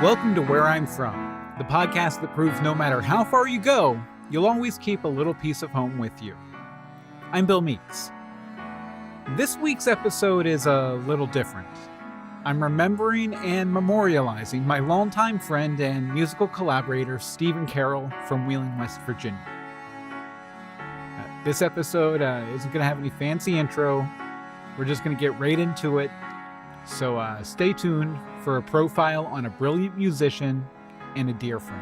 Welcome to Where I'm From, the podcast that proves no matter how far you go, you'll always keep a little piece of home with you. I'm Bill Meeks. This week's episode is a little different. I'm remembering and memorializing my longtime friend and musical collaborator, Stephan Carroll from Wheeling, West Virginia. This episode isn't going to have any fancy intro. We're just going to get right into it. So stay tuned for a profile on a brilliant musician and a dear friend.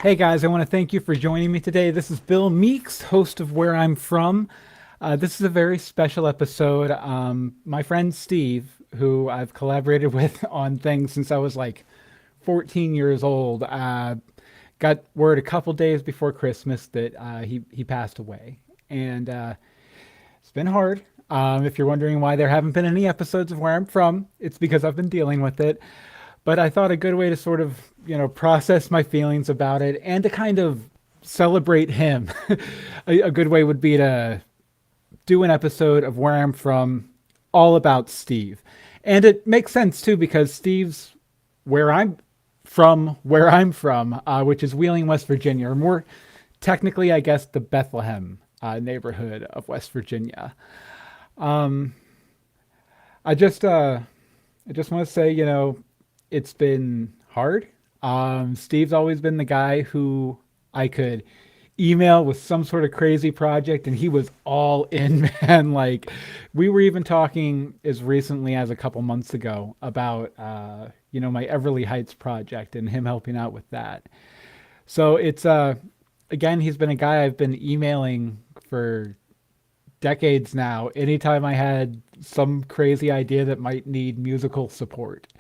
Hey guys, I want to thank you for joining me today. This is Bill Meeks, host of Where I'm From. This is a very special episode. My friend Steve, who I've collaborated with on things since I was like 14 years old, got word a couple days before Christmas that he passed away. And it's been hard. If you're wondering why there haven't been any episodes of Where I'm From, it's because I've been dealing with it. But I thought a good way to sort of, process my feelings about it and to kind of celebrate him, a good way would be to do an episode of Where I'm From, all about Steve. And it makes sense too, because Steve's where I'm from, which is Wheeling, West Virginia, or more technically, I guess, the Bethlehem neighborhood of West Virginia. I just want to say, it's been hard. Steve's always been the guy who I could email with some sort of crazy project and he was all in, man. Like, we were even talking as recently as a couple months ago about, my Everly Heights project and him helping out with that. So it's, again, he's been a guy I've been emailing for decades now. Anytime I had some crazy idea that might need musical support.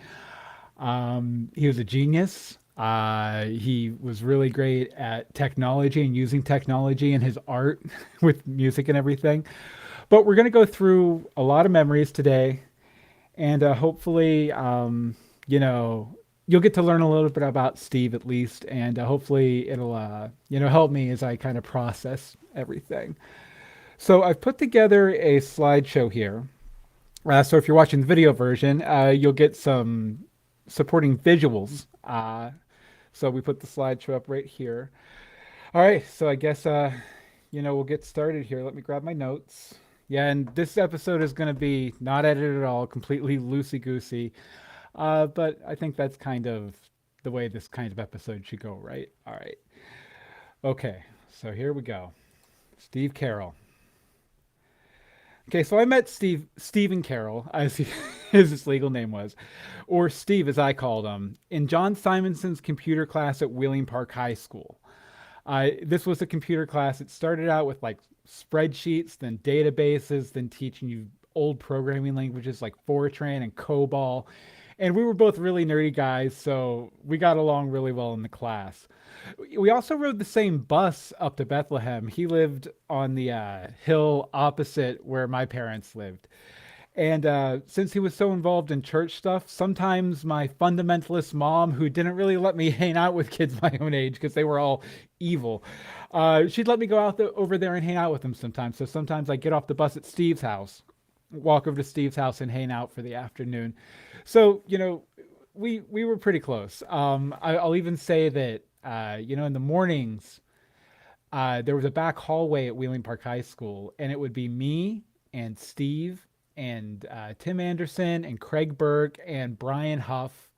He was a genius. He was really great at technology and using technology in his art with music and everything. But we're going to go through a lot of memories today. And hopefully, you'll get to learn a little bit about Steve at least. And hopefully it'll, help me as I kind of process everything. So I've put together a slideshow here. So if you're watching the video version, you'll get some supporting visuals. So we put the slideshow up right here. All right, so I guess we'll get started here. Let me grab my notes. Yeah, and this episode is going to be not edited at all, completely loosey-goosey. But I think that's kind of the way this kind of episode should go, right? All right. Okay, so here we go. Steve Carroll. Okay, so I met Stephan Carroll, as his legal name was, or Steve as I called him, in John Simonson's computer class at Wheeling Park High School. This was a computer class. It started out with like spreadsheets, then databases, then teaching you old programming languages like Fortran and COBOL. And we were both really nerdy guys, so we got along really well in the class. We also rode the same bus up to Bethlehem. He lived on the hill opposite where my parents lived. And since he was so involved in church stuff, sometimes my fundamentalist mom, who didn't really let me hang out with kids my own age because they were all evil, she'd let me go out over there and hang out with them sometimes. So sometimes I get off the bus at Steve's house, walk over to Steve's house and hang out for the afternoon. So, we were pretty close. I'll even say that in the mornings, there was a back hallway at Wheeling Park High School, and it would be me and Steve and Tim Anderson and Craig Burke and Brian Huff.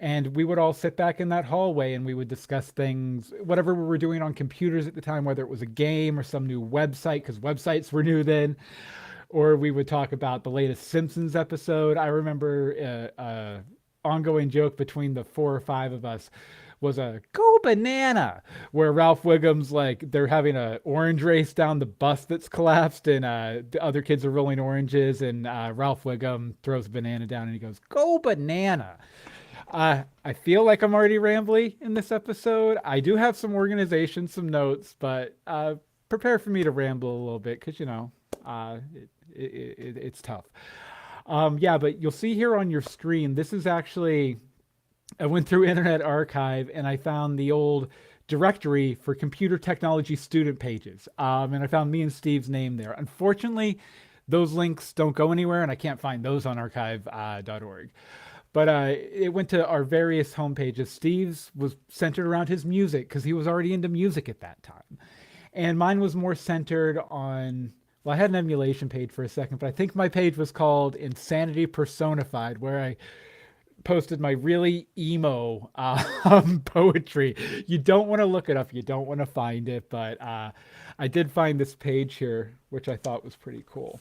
And we would all sit back in that hallway and we would discuss things, whatever we were doing on computers at the time, whether it was a game or some new website, because websites were new then, or we would talk about the latest Simpsons episode. I remember ongoing joke between the 4 or 5 of us was a Go Banana, where Ralph Wiggum's like they're having a orange race down the bus that's collapsed, and the other kids are rolling oranges, and Ralph Wiggum throws a banana down, and he goes Go Banana. I feel like I'm already rambly in this episode. I do have some organization, some notes, but prepare for me to ramble a little bit because it's tough. Yeah, but you'll see here on your screen. This is actually I went through Internet Archive and I found the old directory for computer technology student pages, and I found me and Steve's name there. Unfortunately, those links don't go anywhere, and I can't find those on archive.org. But it went to our various homepages. Steve's was centered around his music because he was already into music at that time. And mine was more centered on, well, I had an emulation page for a second, but I think my page was called Insanity Personified, where I posted my really emo poetry. You don't want to look it up. You don't want to find it. But I did find this page here, which I thought was pretty cool.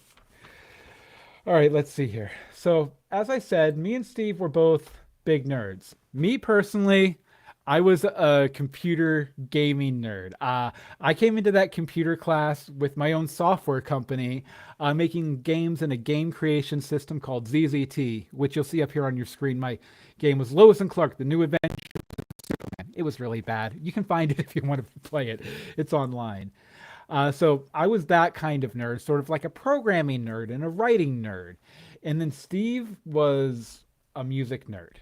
All right, let's see here. So, as I said, me and Steve were both big nerds. Me personally, I was a computer gaming nerd. I came into that computer class with my own software company, making games in a game creation system called ZZT, which you'll see up here on your screen. My game was Lois and Clark, The New Adventure of Superman. It was really bad. You can find it if you want to play it. It's online. So I was that kind of nerd, sort of like a programming nerd and a writing nerd. And then Steve was a music nerd,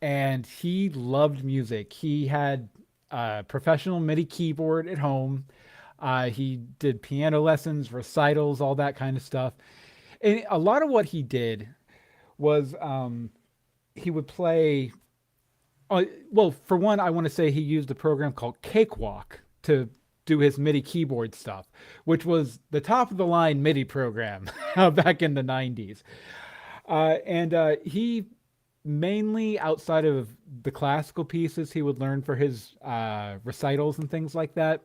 and he loved music. He had a professional MIDI keyboard at home. He did piano lessons, recitals, all that kind of stuff. And a lot of what he did was he would play. Well, for one, I want to say he used a program called Cakewalk to do his MIDI keyboard stuff, which was the top of the line MIDI program back in the 90s. And he mainly, outside of the classical pieces he would learn for his recitals and things like that,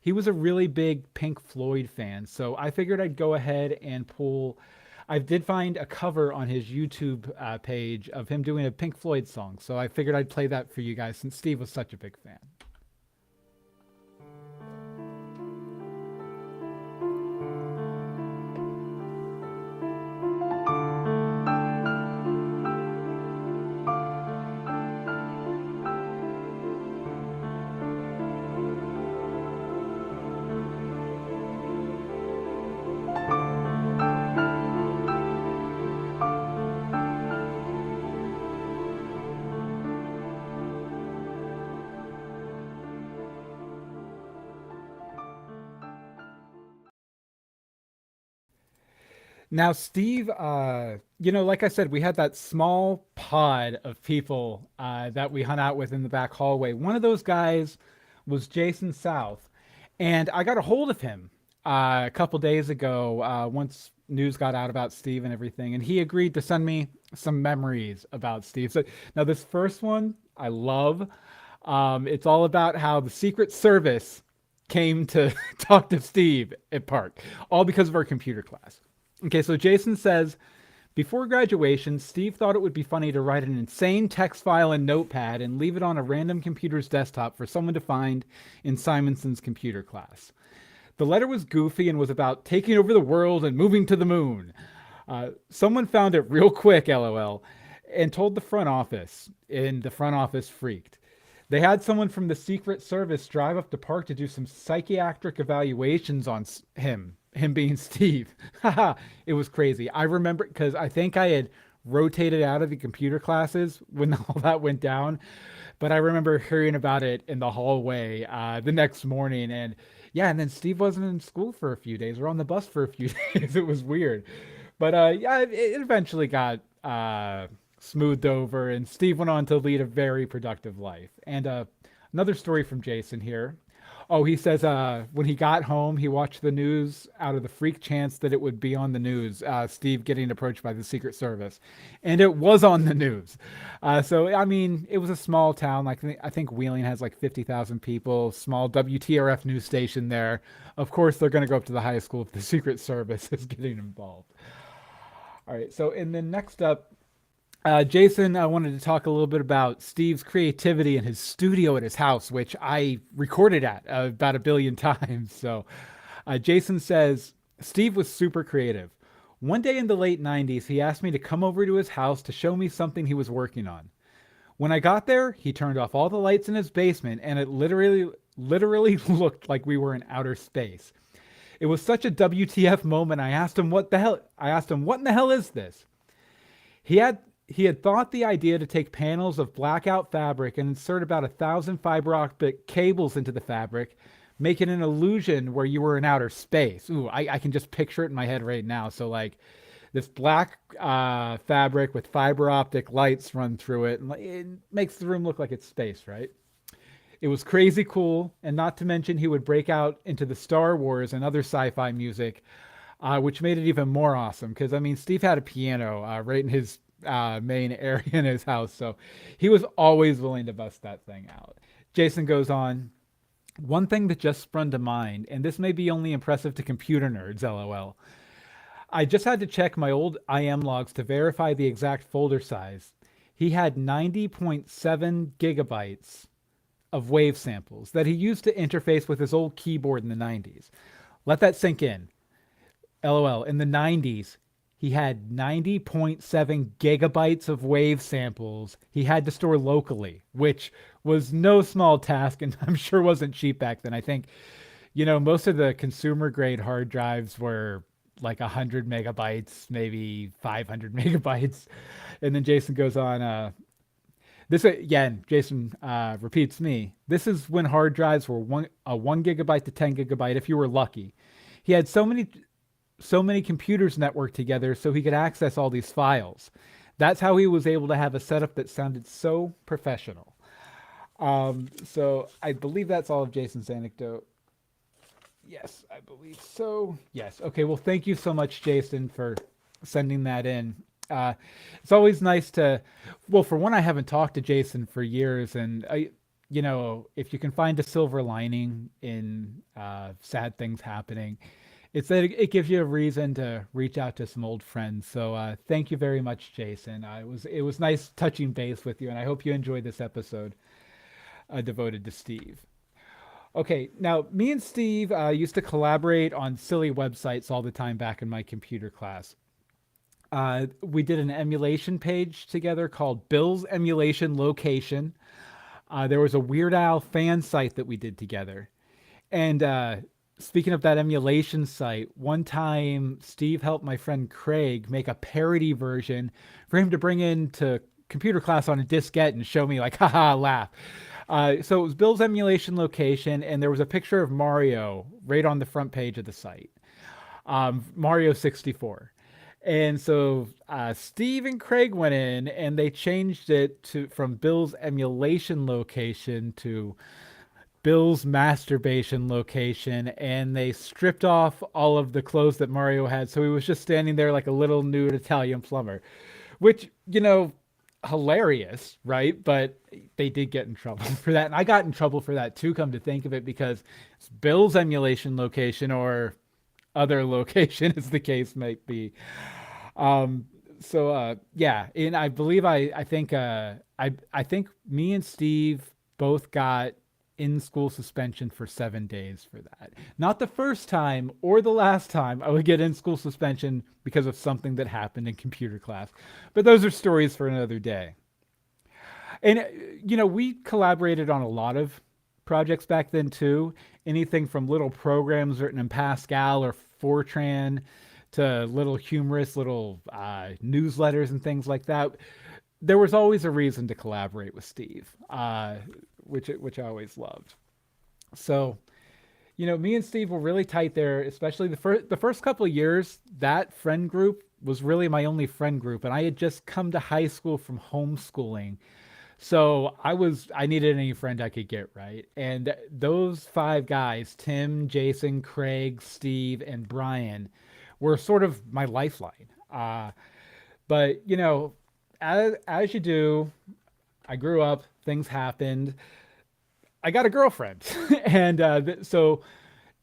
he was a really big Pink Floyd fan. So I figured I'd go ahead and pull. I did find a cover on his YouTube page of him doing a Pink Floyd song. So I figured I'd play that for you guys since Steve was such a big fan. Now, Steve, like I said, we had that small pod of people that we hung out with in the back hallway. One of those guys was Jason South, and I got a hold of him a couple days ago once news got out about Steve and everything, and he agreed to send me some memories about Steve. So now this first one I love. It's all about how the Secret Service came to talk to Steve at Park, all because of our computer class. Okay, so Jason says, before graduation, Steve thought it would be funny to write an insane text file in Notepad and leave it on a random computer's desktop for someone to find in Simonson's computer class. The letter was goofy and was about taking over the world and moving to the moon. Someone found it real quick, lol, and told the front office, and the front office freaked. They had someone from the Secret Service drive up to Park to do some psychiatric evaluations on him being Steve. Haha, it was crazy. I remember because I think I had rotated out of the computer classes when all that went down, but I remember hearing about it in the hallway the next morning. And yeah, and then Steve wasn't in school for a few days or on the bus for a few days. It was weird. But yeah, it eventually got smoothed over, and Steve went on to lead a very productive life. And another story from Jason here. Oh, he says when he got home, he watched the news out of the freak chance that it would be on the news, Steve getting approached by the Secret Service. And it was on the news. So, I mean, it was a small town. Like I think Wheeling has like 50,000 people, small WTRF news station there. Of course, they're going to go up to the high school if the Secret Service is getting involved. All right. So, and then next up, Jason, I wanted to talk a little bit about Steve's creativity in his studio at his house, which I recorded at about a billion times. So, Jason says Steve was super creative. One day in the late 90s, he asked me to come over to his house to show me something he was working on. When I got there, he turned off all the lights in his basement, and it literally looked like we were in outer space. It was such a WTF moment. I asked him, "What in the hell is this?" He had thought the idea to take panels of blackout fabric and insert about 1,000 fiber optic cables into the fabric, make it an illusion where you were in outer space. Ooh, I can just picture it in my head right now. So like this black fabric with fiber optic lights run through it, and it makes the room look like it's space, right? It was crazy cool, and not to mention he would break out into the Star Wars and other sci-fi music, which made it even more awesome. Because I mean, Steve had a piano right in his main area in his house, so he was always willing to bust that thing out. Jason goes on. One thing that just sprung to mind, and this may be only impressive to computer nerds, lol. I just had to check my old IM logs to verify the exact folder size. He had 90.7 gigabytes of wave samples that he used to interface with his old keyboard in the 90s. Let that sink in. LOL. In the 90s, he had 90.7 gigabytes of wave samples he had to store locally, which was no small task and I'm sure wasn't cheap back then. I think, most of the consumer grade hard drives were like 100 megabytes, maybe 500 megabytes. And then Jason goes on, this again, Jason repeats me. This is when hard drives were 1 gigabyte to 10 gigabyte if you were lucky. He had so many computers networked together so he could access all these files. That's how he was able to have a setup that sounded so professional. So I believe that's all of Jason's anecdote. Yes, I believe so. Yes. Okay. Well, thank you so much, Jason, for sending that in. Uh, it's always nice to, well, for one, I haven't talked to Jason for years, and if you can find a silver lining in sad things happening, it's that it gives you a reason to reach out to some old friends. So thank you very much, Jason. It was nice touching base with you, and I hope you enjoyed this episode devoted to Steve. Okay, now me and Steve used to collaborate on silly websites all the time back in my computer class. We did an emulation page together called Bill's Emulation Location. There was a Weird Al fan site that we did together. And speaking of that emulation site, one time Steve helped my friend Craig make a parody version for him to bring into computer class on a diskette and show me like, haha, laugh. So it was Bill's Emulation Location, and there was a picture of Mario right on the front page of the site. Mario 64. And so Steve and Craig went in and they changed it to from Bill's emulation location to Bill's masturbation location, and they stripped off all of the clothes that Mario had, so he was just standing there like a little nude Italian plumber, which hilarious, right? But they did get in trouble for that, and I got in trouble for that too. Come to think of it, because it's Bill's emulation location or other location, as the case might be. So yeah, and I believe I think me and Steve both got in school suspension for 7 days for that. Not the first time or the last time I would get in school suspension because of something that happened in computer class. But those are stories for another day. And we collaborated on a lot of projects back then too. Anything from little programs written in Pascal or Fortran to little humorous little newsletters and things like that. There was always a reason to collaborate with Steve, which I always loved. So, me and Steve were really tight there, especially the first couple of years. That friend group was really my only friend group, and I had just come to high school from homeschooling. So I needed any friend I could get, right? And those five guys, Tim, Jason, Craig, Steve, and Brian, were sort of my lifeline. But as you do, I grew up, things happened. I got a girlfriend. And so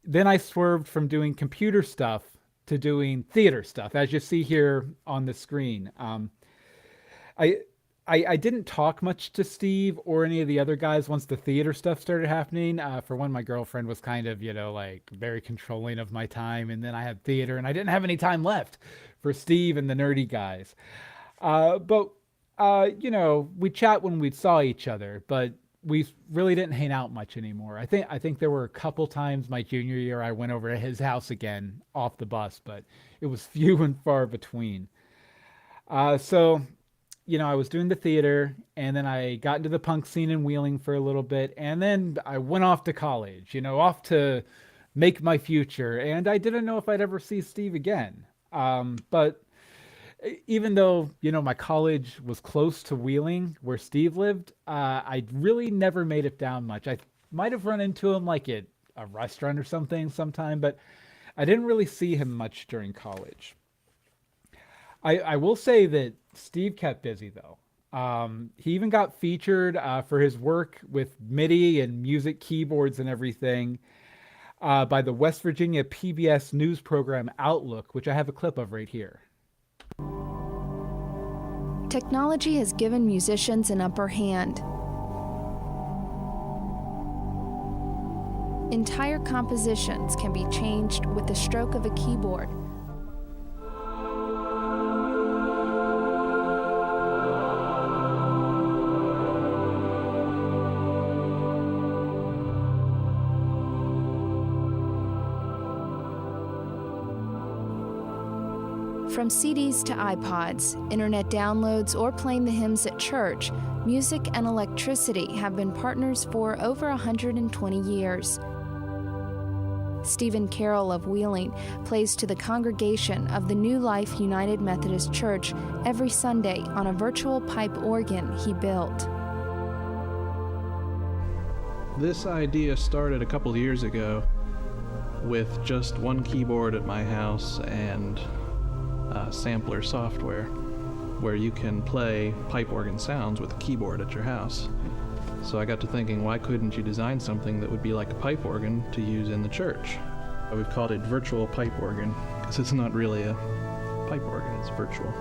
then I swerved from doing computer stuff to doing theater stuff, as you see here on the screen. I, I didn't talk much to Steve or any of the other guys once the theater stuff started happening. For one, my girlfriend was kind of, like very controlling of my time, and then I had theater, and I didn't have any time left for Steve and the nerdy guys. But we chat when we saw each other, but we really didn't hang out much anymore. I think there were a couple times my junior year I went over to his house again off the bus, but it was few and far between. So I was doing the theater, and then I got into the punk scene in Wheeling for a little bit, and then I went off to college, off to make my future, and I didn't know if I'd ever see Steve again. But even though, my college was close to Wheeling, where Steve lived, I really never made it down much. I might have run into him like at a restaurant or something sometime, but I didn't really see him much during college. I will say that Steve kept busy though. He even got featured for his work with MIDI and music keyboards and everything by the West Virginia PBS news program Outlook, which I have a clip of right here. Technology has given musicians an upper hand. Entire compositions can be changed with the stroke of a keyboard. From CDs to iPods, internet downloads, or playing the hymns at church, music and electricity have been partners for over 120 years. Stephan Carroll of Wheeling plays to the congregation of the New Life United Methodist Church every Sunday on a virtual pipe organ he built. This idea started a couple years ago with just one keyboard at my house and sampler software where you can play pipe organ sounds with a keyboard at your house. So I got to thinking, why couldn't you design something that would be like a pipe organ to use in the church? We've called it virtual pipe organ because it's not really a pipe organ, it's virtual.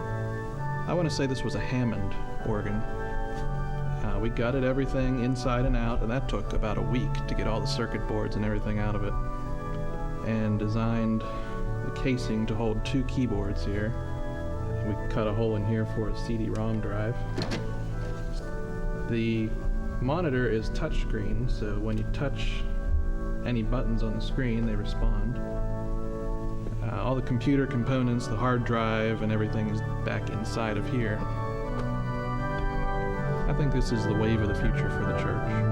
I want to say this was a Hammond organ. We gutted everything inside and out, and that took about a week to get all the circuit boards and everything out of it, and designed the casing to hold two keyboards here. We cut a hole in here for a CD-ROM drive. The monitor is touchscreen, so when you touch any buttons on the screen, they respond. All the computer components, the hard drive, and everything is back inside of here. I think this is the wave of the future for the church.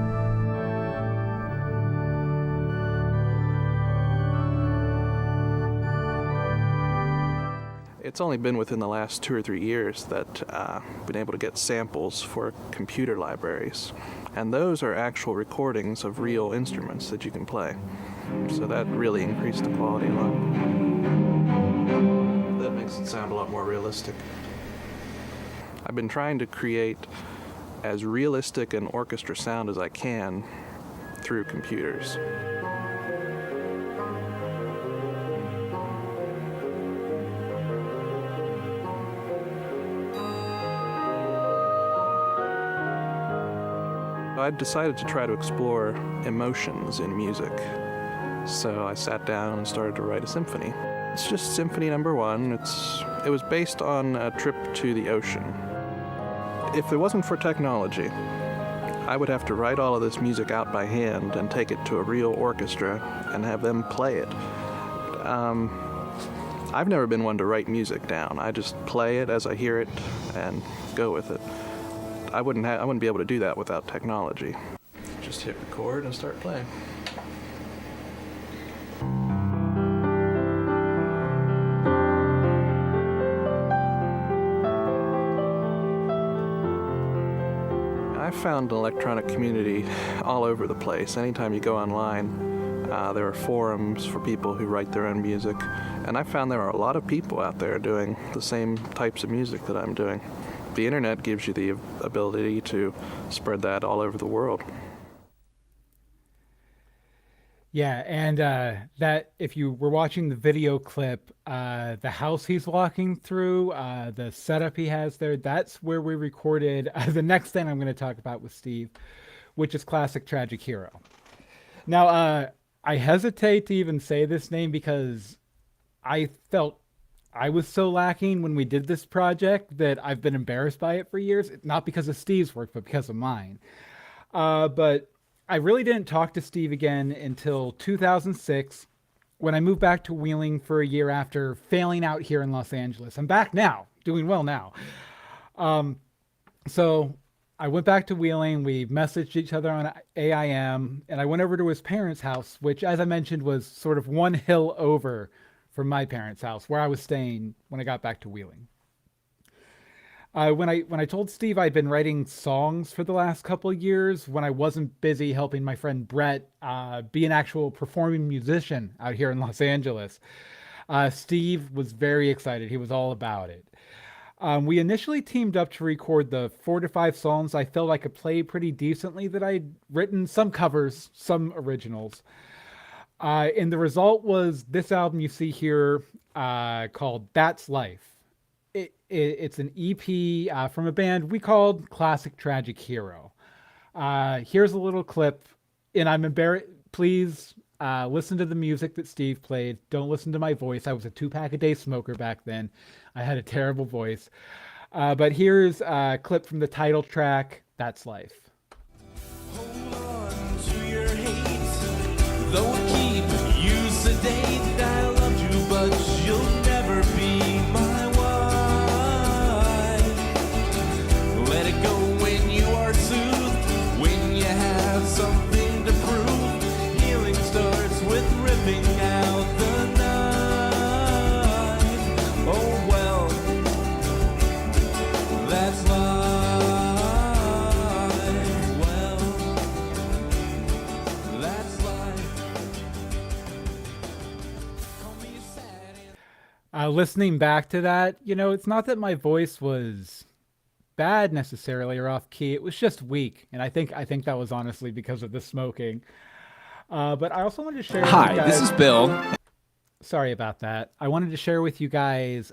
It's only been within the last 2 or 3 years that I've been able to get samples for computer libraries. And those are actual recordings of real instruments that you can play. So that really increased the quality a lot. That makes it sound a lot more realistic. I've been trying to create as realistic an orchestra sound as I can through computers. I decided to try to explore emotions in music. So I sat down and started to write a symphony. It's just Symphony Number 1. It was based on a trip to the ocean. If it wasn't for technology, I would have to write all of this music out by hand and take it to a real orchestra and have them play it. I've never been one to write music down. I just play it as I hear it and go with it. I wouldn't be able to do that without technology. Just hit record and start playing. I found an electronic community all over the place. Anytime you go online, there are forums for people who write their own music, and I found there are a lot of people out there doing the same types of music that I'm doing. The internet gives you the ability to spread that all over the world. Yeah, and that if you were watching the video clip, the house he's walking through, the setup he has there, that's where we recorded the next thing I'm going to talk about with Steve, which is Classic Tragic Hero. Now, I hesitate to even say this name because I felt I was so lacking when we did this project that I've been embarrassed by it for years. Not because of Steve's work, but because of mine. But I really didn't talk to Steve again until 2006 when I moved back to Wheeling for a year after failing out here in Los Angeles. I'm back now, doing well now. So I went back to Wheeling. We messaged each other on AIM, and I went over to his parents' house, which, as I mentioned, was sort of one hill over from my parents' house where I was staying when I got back to Wheeling. When I told Steve I'd been writing songs for the last couple of years when I wasn't busy helping my friend Brett be an actual performing musician out here in Los Angeles, Steve was very excited. He was all about it. We initially teamed up to record the 4 to 5 songs I felt I could play pretty decently that I'd written, some covers, some originals. And the result was this album you see here called That's Life. It's an EP from a band we called Classic Tragic Hero. Here's a little clip, and I'm embarrassed. Please listen to the music that Steve played. Don't listen to my voice. I was a 2-pack-a-day smoker back then. I had a terrible voice. But here's a clip from the title track, That's Life. Hold on to your hate, though it keep you sedate. I loved you, but you'll never be my wife. Let it go when you are soothed, when you have something to prove. Healing starts with ripping out the knife. Oh well, that's life. Well, that's life. Call me sad and Listening back to that, it's not that my voice was bad necessarily or off key. It was just weak, and I think that was honestly because of the smoking. But I also wanted to share. Hi, with you guys, this is Bill. Sorry about that. I wanted to share with you guys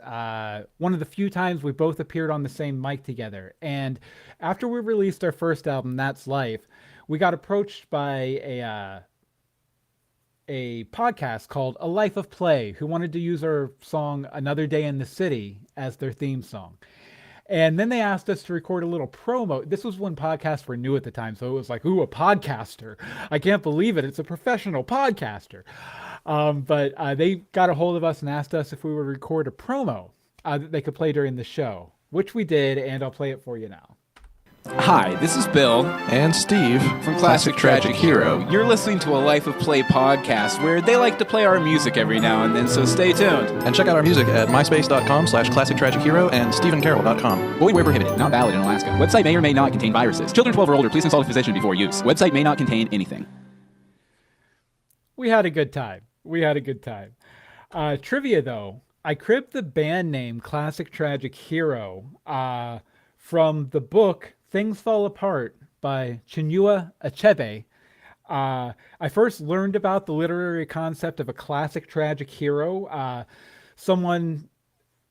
one of the few times we both appeared on the same mic together. And after we released our first album, That's Life, we got approached by a podcast called A Life of Play, who wanted to use our song Another Day in the City as their theme song. And then they asked us to record a little promo. This was when podcasts were new at the time, so it was like, ooh, a podcaster. I can't believe it. It's a professional podcaster. But they got a hold of us and asked us if we would record a promo that they could play during the show, which we did, and I'll play it for you now. Hi, this is Bill And Steve from Classic Tragic Hero. You're listening to a Life of Play podcast where they like to play our music every now and then, so stay tuned. And check out our music at myspace.com/classictragichero and stephencarroll.com. Void where prohibited, not valid in Alaska. Website may or may not contain viruses. Children 12 or older, please consult a physician before use. Website may not contain anything. We had a good time. Trivia, though. I cribbed the band name Classic Tragic Hero from the book Things Fall Apart by Chinua Achebe. I first learned about the literary concept of a classic tragic hero, someone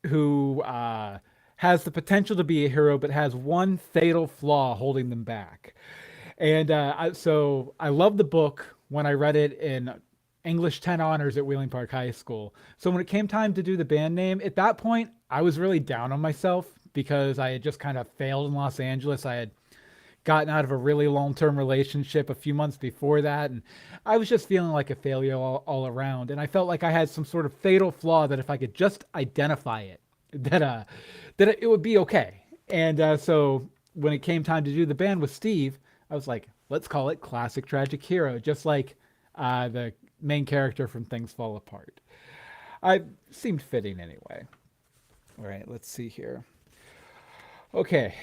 who has the potential to be a hero but has one fatal flaw holding them back. And so I loved the book when I read it in English 10 honors at Wheeling Park High School. So when it came time to do the band name, at that point, I was really down on myself because I had just kind of failed in Los Angeles. I had gotten out of a really long-term relationship a few months before that, and I was just feeling like a failure all around. And I felt like I had some sort of fatal flaw that if I could just identify it, that it would be okay. And so when it came time to do the band with Steve, I was like, let's call it Classic Tragic Hero, just like the main character from Things Fall Apart. I seemed fitting anyway. All right, let's see here. Okay,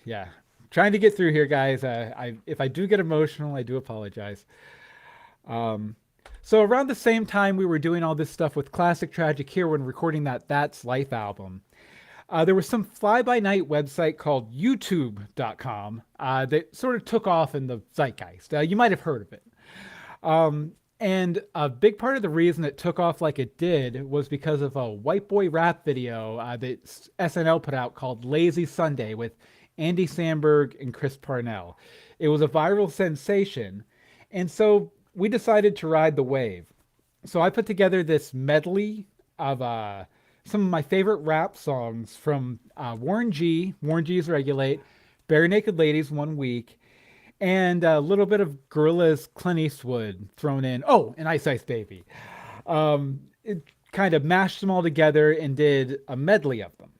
yeah, trying to get through here, guys. If I do get emotional, I do apologize. So around the same time we were doing all this stuff with Classic Tragic Hero and recording that That's Life album, there was some fly-by-night website called YouTube.com that sort of took off in the zeitgeist. You might have heard of it. And a big part of the reason it took off like it did was because of a white boy rap video that SNL put out called Lazy Sunday with Andy Samberg and Chris Parnell. It was a viral sensation. And so we decided to ride the wave. So I put together this medley of some of my favorite rap songs from Warren G's Regulate, Bare Naked Ladies One Week, and a little bit of Gorillaz Clint Eastwood thrown in. Oh, and Ice Ice Baby. It kind of mashed them all together and did a medley of them.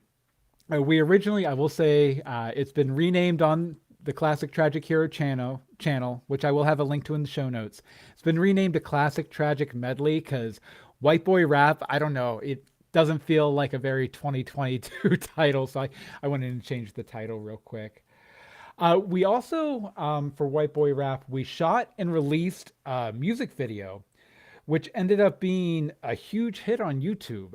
We originally, I will say, it's been renamed on the Classic Tragic Hero channel, which I will have a link to in the show notes. It's been renamed to Classic Tragic Medley because White Boy Rap, I don't know, it doesn't feel like a very 2022 title, so I went in and changed the title real quick. We also, for White Boy Rap, we shot and released a music video, which ended up being a huge hit on YouTube.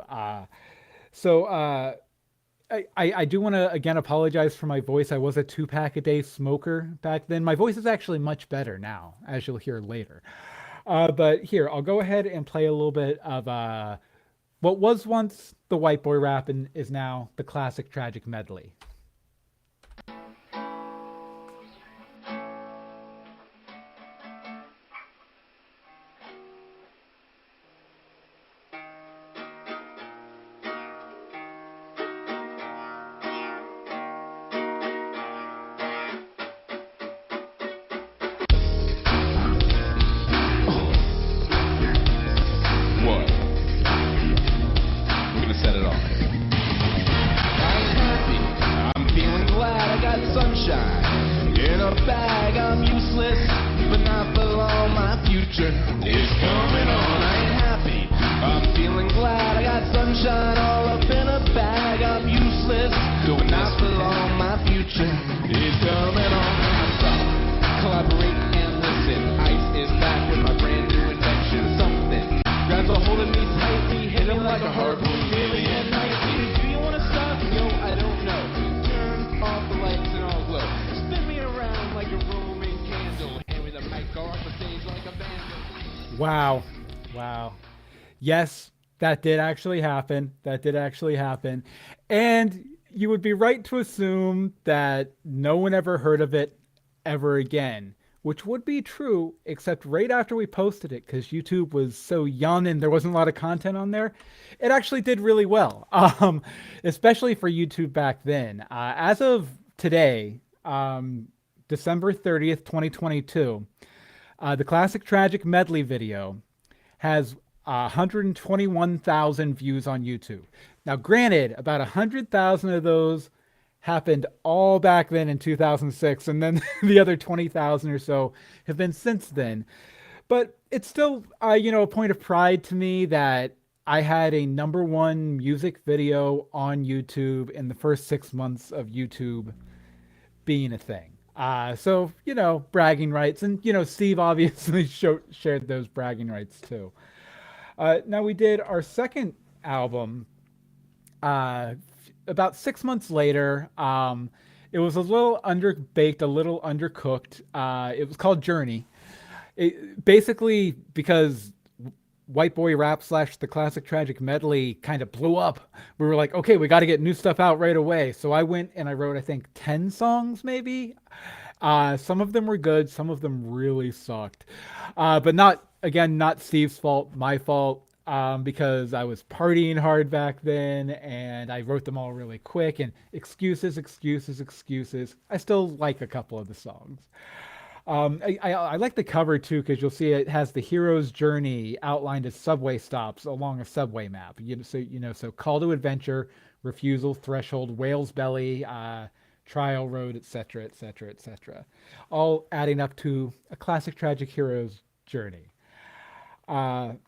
I do want to, again, apologize for my voice. I was a 2-pack-a-day smoker back then. My voice is actually much better now, as you'll hear later. But here, I'll go ahead and play a little bit of what was once the White Boy Rap and is now the Classic Tragic Medley. Wow. Yes, that did actually happen. And you would be right to assume that no one ever heard of it ever again, which would be true, except right after we posted it, because YouTube was so young and there wasn't a lot of content on there, it actually did really well, especially for YouTube back then. As of today, December 30th, 2022, the Classic Tragic Medley video has 121,000 views on YouTube. Now, granted, about 100,000 of those happened all back then in 2006, and then the other 20,000 or so have been since then. But it's still, a point of pride to me that I had a #1 music video on YouTube in the first 6 months of YouTube being a thing. So, bragging rights. And, Steve obviously shared those bragging rights too. Now we did our second album about 6 months later. It was a little underbaked, a little undercooked. It was called Journey. Basically, because White Boy Rap / the Classic Tragic Medley kind of blew up, we were like, okay, we got to get new stuff out right away. So I went and I wrote, I think, 10 songs maybe. Some of them were good. Some of them really sucked. But not Steve's fault, my fault, because I was partying hard back then and I wrote them all really quick, and excuses. I still like a couple of the songs. I like the cover too, because you'll see it has the hero's journey outlined as subway stops along a subway map. So call to adventure, refusal, threshold, whale's belly, trial road, etc., all adding up to a classic tragic hero's journey. And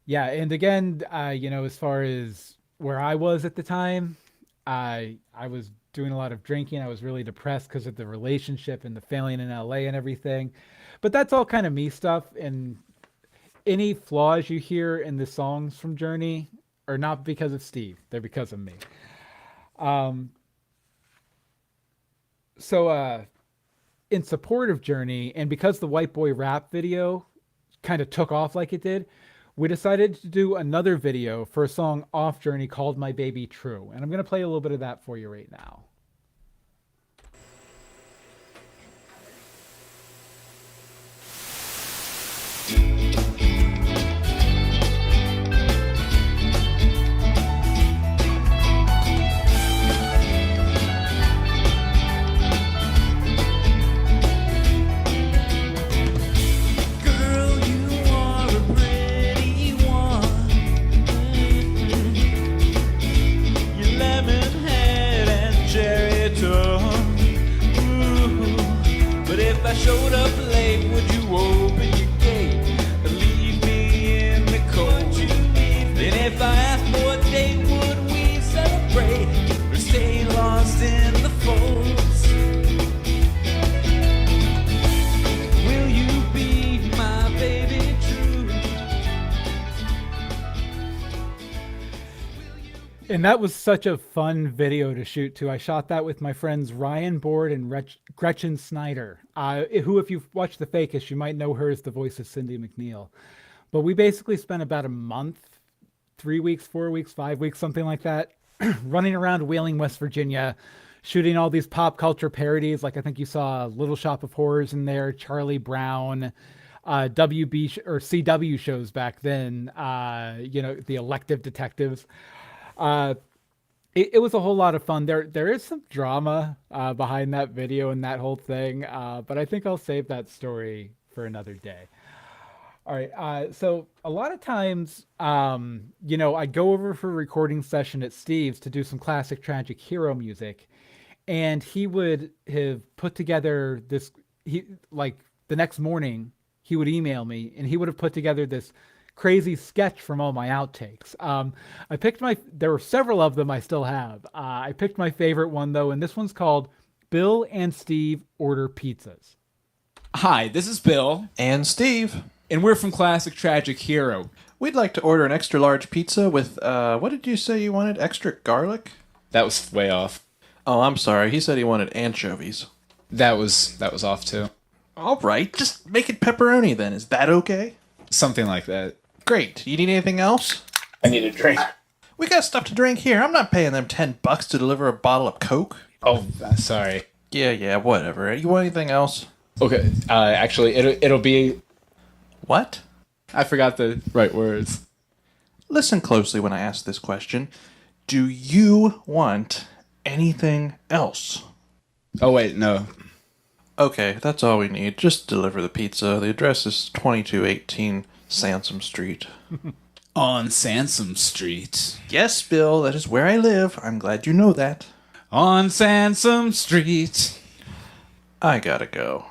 again, as far as where I was at the time, I was doing a lot of drinking. I was really depressed because of the relationship and the failing in LA and everything. But that's all kind of me stuff. And any flaws you hear in the songs from Journey are not because of Steve. They're because of me. in support of Journey, and because the White Boy Rap video kind of took off like it did, we decided to do another video for a song off Journey called My Baby True. And I'm going to play a little bit of that for you right now. Showed up late, would you open your gate and leave me in the cold? Then if I asked for a date, would we celebrate or stay lost in the folds? Will you be my baby true? And that was such a fun video to shoot too. I shot that with my friends Ryan Board and Gretchen Snyder, who, if you've watched The Fakist, you might know her as the voice of Cindy McNeil. But we basically spent about a month, 3 weeks, 4 weeks, 5 weeks, something like that, running around Wheeling, West Virginia, shooting all these pop culture parodies. Like I think you saw Little Shop of Horrors in there, Charlie Brown, WB or CW shows back then, the Elective Detectives. It was a whole lot of fun. There is some drama behind that video and that whole thing, but I think I'll save that story for another day. All right. So a lot of times, I'd go over for a recording session at Steve's to do some classic tragic hero music, and he would have put together this. The next morning he would email me, and he would have put together this crazy sketch from all my outtakes. I picked there were several of them I still have. I picked my favorite one though, and this one's called Bill and Steve Order Pizzas. Hi, this is Bill. And Steve. And we're from Classic Tragic Hero. We'd like to order an extra large pizza with, what did you say you wanted? Extra garlic? That was way off. Oh, I'm sorry. He said he wanted anchovies. That was off too. All right, just make it pepperoni then. Is that okay? Something like that. Great. You need anything else? I need a drink. We got stuff to drink here. I'm not paying them $10 to deliver a bottle of Coke. Oh, sorry. Yeah, whatever. You want anything else? Okay. Actually, it'll be. What? I forgot the right words. Listen closely when I ask this question. Do you want anything else? Oh wait, no. Okay, that's all we need. Just deliver the pizza. The address is 2218 Sansom Street. On Sansom Street. Yes, Bill, that is where I live. I'm glad you know that. On Sansom Street. I gotta go.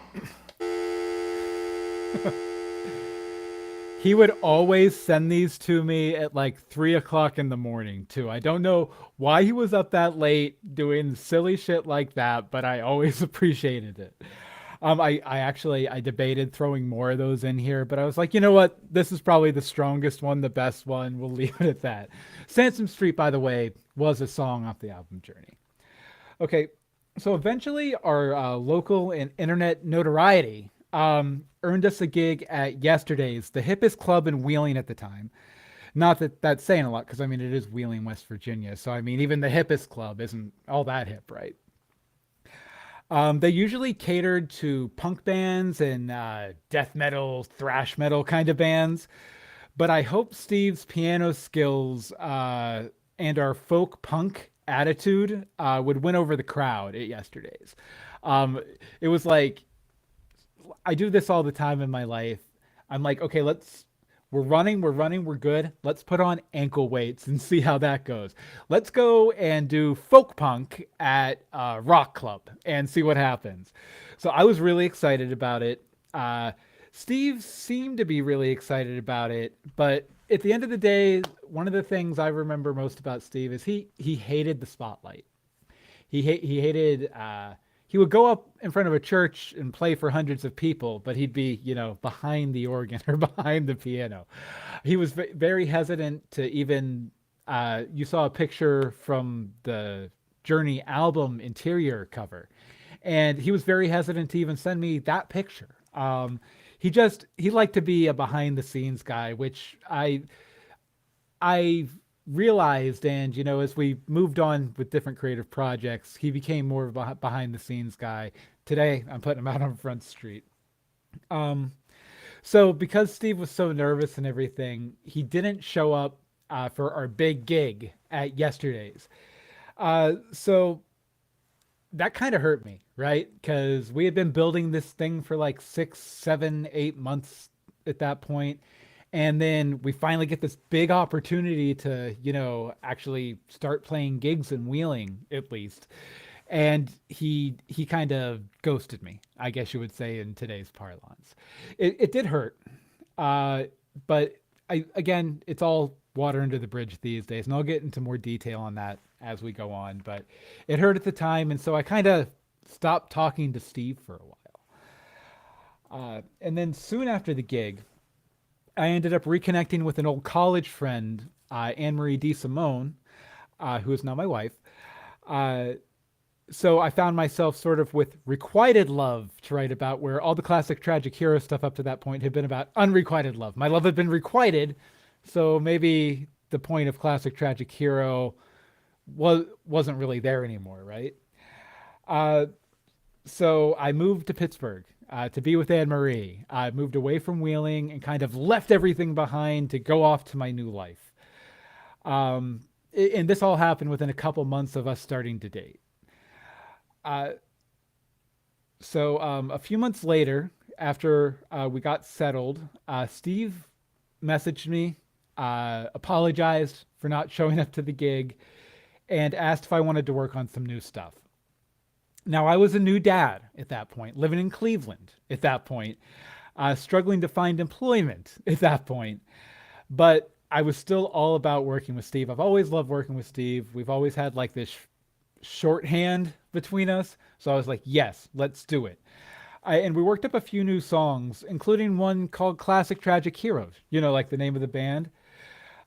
He would always send these to me at like 3 o'clock in the morning too. I don't know why he was up that late doing silly shit like that, but I always appreciated it. I debated throwing more of those in here, but I was like, you know what? This is probably the strongest one, the best one. We'll leave it at that. Sansom Street, by the way, was a song off the album Journey. Okay, so eventually our local and internet notoriety earned us a gig at Yesterday's, the hippest club in Wheeling at the time. Not that that's saying a lot, because I mean, it is Wheeling, West Virginia. So I mean, even the hippest club isn't all that hip, right? They usually catered to punk bands and death metal, thrash metal kind of bands. But I hope Steve's piano skills and our folk punk attitude would win over the crowd at Yesterday's. It was like, I do this all the time in my life. I'm like, okay, we're running, we're good. Let's put on ankle weights and see how that goes. Let's go and do folk punk at Rock Club and see what happens. So I was really excited about it. Steve seemed to be really excited about it, but at the end of the day, one of the things I remember most about Steve is he hated the spotlight. He hated. He would go up in front of a church and play for hundreds of people, but he'd be, behind the organ or behind the piano. He was very hesitant to even, you saw a picture from the Journey album interior cover. And he was very hesitant to even send me that picture. He liked to be a behind the scenes guy, which I realized, and as we moved on with different creative projects, he became more of a behind the scenes guy. Today, I'm putting him out on Front Street. So because Steve was so nervous and everything, he didn't show up for our big gig at yesterday's. So that kind of hurt me, right? Because we had been building this thing for like 6, 7, 8 months at that point. And then we finally get this big opportunity to, actually start playing gigs and Wheeling, at least. And he kind of ghosted me, I guess you would say in today's parlance. It did hurt. But again, it's all water under the bridge these days. And I'll get into more detail on that as we go on. But it hurt at the time. And so I kind of stopped talking to Steve for a while. And then soon after the gig, I ended up reconnecting with an old college friend, Anne-Marie DeSimone, who is now my wife. So I found myself sort of with requited love to write about, where all the classic tragic hero stuff up to that point had been about unrequited love. My love had been requited, so maybe the point of classic tragic hero wasn't really there anymore, right? So I moved to Pittsburgh to be with Anne-Marie. I moved away from Wheeling and kind of left everything behind to go off to my new life. And this all happened within a couple months of us starting to date. So a few months later, after we got settled, Steve messaged me, apologized for not showing up to the gig, and asked if I wanted to work on some new stuff. Now, I was a new dad at that point, living in Cleveland at that point, struggling to find employment at that point. But I was still all about working with Steve. I've always loved working with Steve. We've always had like this shorthand between us. So I was like, yes, let's do it. And we worked up a few new songs, including one called Classic Tragic Heroes, like the name of the band.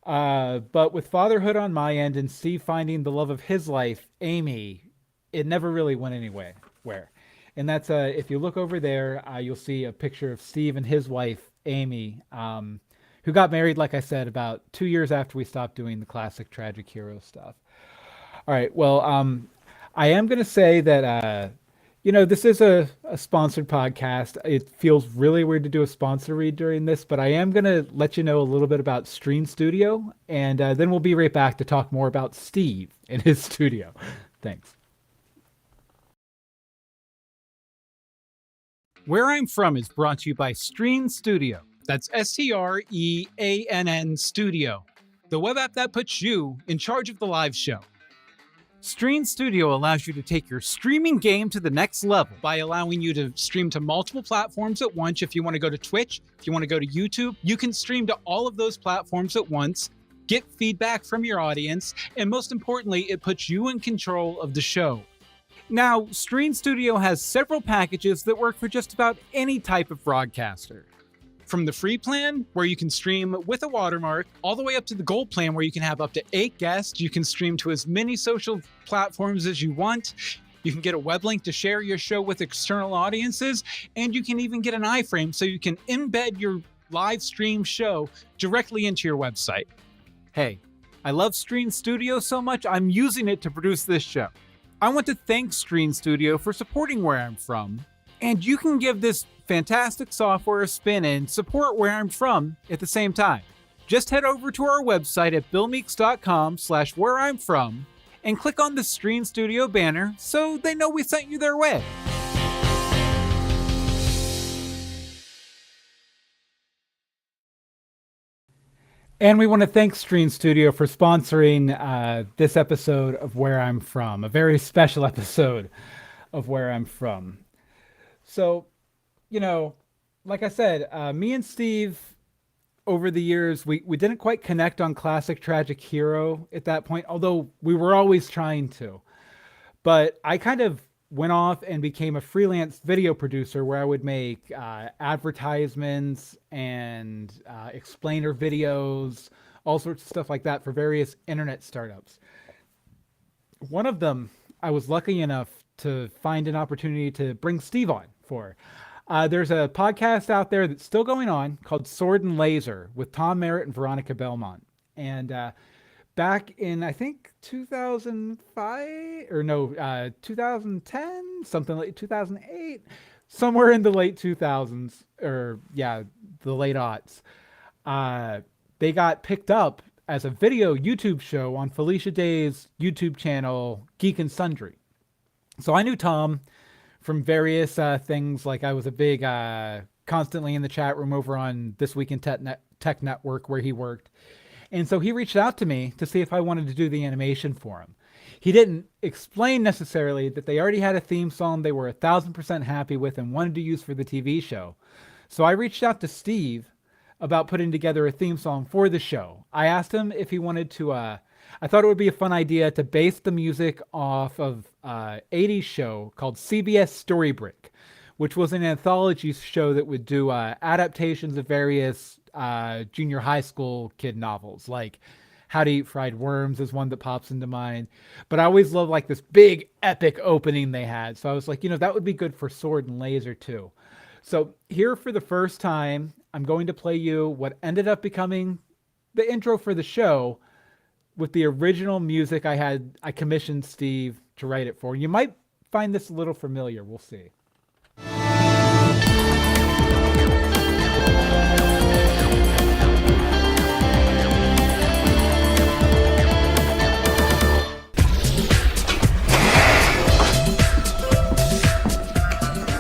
But with fatherhood on my end and Steve finding the love of his life, Amy, it never really went anywhere. And that's, if you look over there, you'll see a picture of Steve and his wife, Amy, who got married, like I said, about 2 years after we stopped doing the classic tragic hero stuff. All right. Well, I am going to say that, this is a sponsored podcast. It feels really weird to do a sponsor read during this, but I am going to let you know a little bit about Stream Studio, and then we'll be right back to talk more about Steve and his studio. Thanks. Where I'm From is brought to you by Stream Studio. That's STREANN Studio, the web app that puts you in charge of the live show. Stream Studio allows you to take your streaming game to the next level by allowing you to stream to multiple platforms at once. If you want to go to Twitch, if you want to go to YouTube, you can stream to all of those platforms at once, get feedback from your audience, and most importantly, it puts you in control of the show. Now, Stream Studio has several packages that work for just about any type of broadcaster. From the free plan, where you can stream with a watermark, all the way up to the gold plan, where you can have up to 8 guests. You can stream to as many social platforms as you want. You can get a web link to share your show with external audiences, and you can even get an iframe so you can embed your live stream show directly into your website. Hey, I love Stream Studio so much, I'm using it to produce this show. I want to thank Stream Studio for supporting Where I'm From, and you can give this fantastic software a spin and support Where I'm From at the same time. Just head over to our website at billmeeks.com/whereimfrom and click on the Stream Studio banner so they know we sent you their way. And we want to thank Stream Studio for sponsoring this episode of Where I'm From, a very special episode of Where I'm From. So, like I said, me and Steve, over the years, we didn't quite connect on Classic Tragic Hero at that point, although we were always trying to. But I kind of went off and became a freelance video producer where I would make advertisements and explainer videos, all sorts of stuff like that for various internet startups. One of them, I was lucky enough to find an opportunity to bring Steve on for. There's a podcast out there that's still going on called Sword and Laser with Tom Merritt and Veronica Belmont. And back in, I think, 2005 or no, 2010, something like 2008, somewhere in the late 2000s, or yeah, the late aughts, they got picked up as a video YouTube show on Felicia Day's YouTube channel, Geek and Sundry. So I knew Tom from various things, like I was a big, constantly in the chat room over on This Week in Tech Network where he worked. And so he reached out to me to see if I wanted to do the animation for him. He didn't explain necessarily that they already had a theme song they were 1,000% happy with and wanted to use for the TV show. So I reached out to Steve about putting together a theme song for the show. I asked him if he wanted to, I thought it would be a fun idea to base the music off of an 80s show called CBS Storybrick, which was an anthology show that would do adaptations of various junior high school kid novels, like How to Eat Fried Worms is one that pops into mind. But I always loved like this big epic opening they had. So I was like, that would be good for Sword and Laser too. So here for the first time, I'm going to play you what ended up becoming the intro for the show with the original music I commissioned Steve to write it for. You might find this a little familiar. We'll see.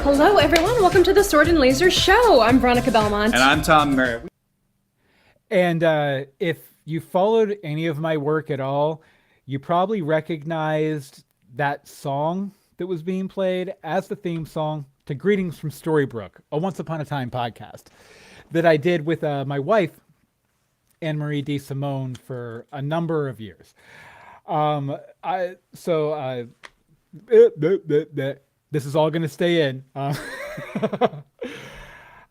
Hello, everyone. Welcome to the Sword and Laser Show. I'm Veronica Belmont. And I'm Tom Merritt. And if you followed any of my work at all, you probably recognized that song that was being played as the theme song to Greetings from Storybrooke, a Once Upon a Time podcast that I did with my wife, Anne-Marie DeSimone, for a number of years. This is all going to stay in.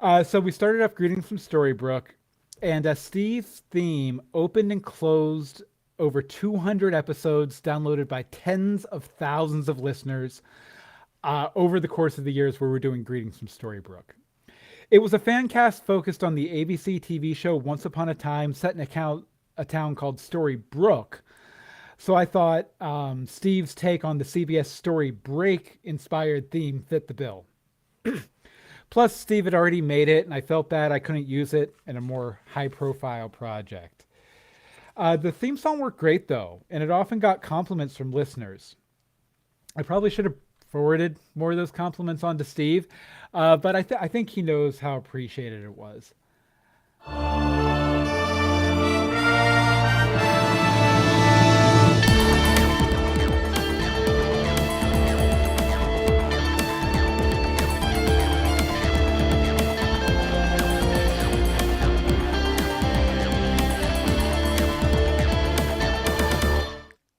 So we started off Greetings from Storybrooke, and Steve's theme opened and closed over 200 episodes downloaded by tens of thousands of listeners over the course of the years where we're doing Greetings from Storybrooke. It was a fan cast focused on the ABC TV show Once Upon a Time, set in a town called Storybrooke. So I thought Steve's take on the CBS Story Break inspired theme fit the bill. Plus, Steve had already made it, and I felt bad I couldn't use it in a more high-profile project. The theme song worked great, though, and it often got compliments from listeners. I probably should have forwarded more of those compliments on to Steve, but I think he knows how appreciated it was.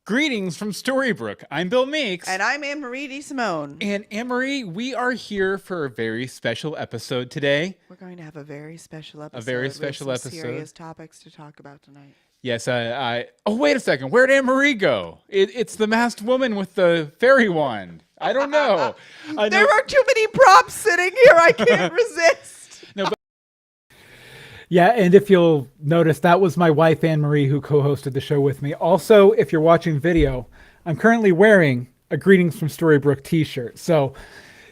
Greetings from Storybrooke. I'm Bill Meeks. And I'm Anne-Marie DeSimone. And Anne-Marie, we are here for a very special episode today. We're going to have a very special episode. A very special with some episode. Serious topics to talk about tonight. Yes, oh, wait a second. Where'd Anne-Marie go? It's the masked woman with the fairy wand. I don't know. There are too many props sitting here. I can't resist. Yeah, and if you'll notice, that was my wife, Anne-Marie, who co-hosted the show with me. Also, if you're watching video, I'm currently wearing a Greetings from Storybrooke t-shirt. So,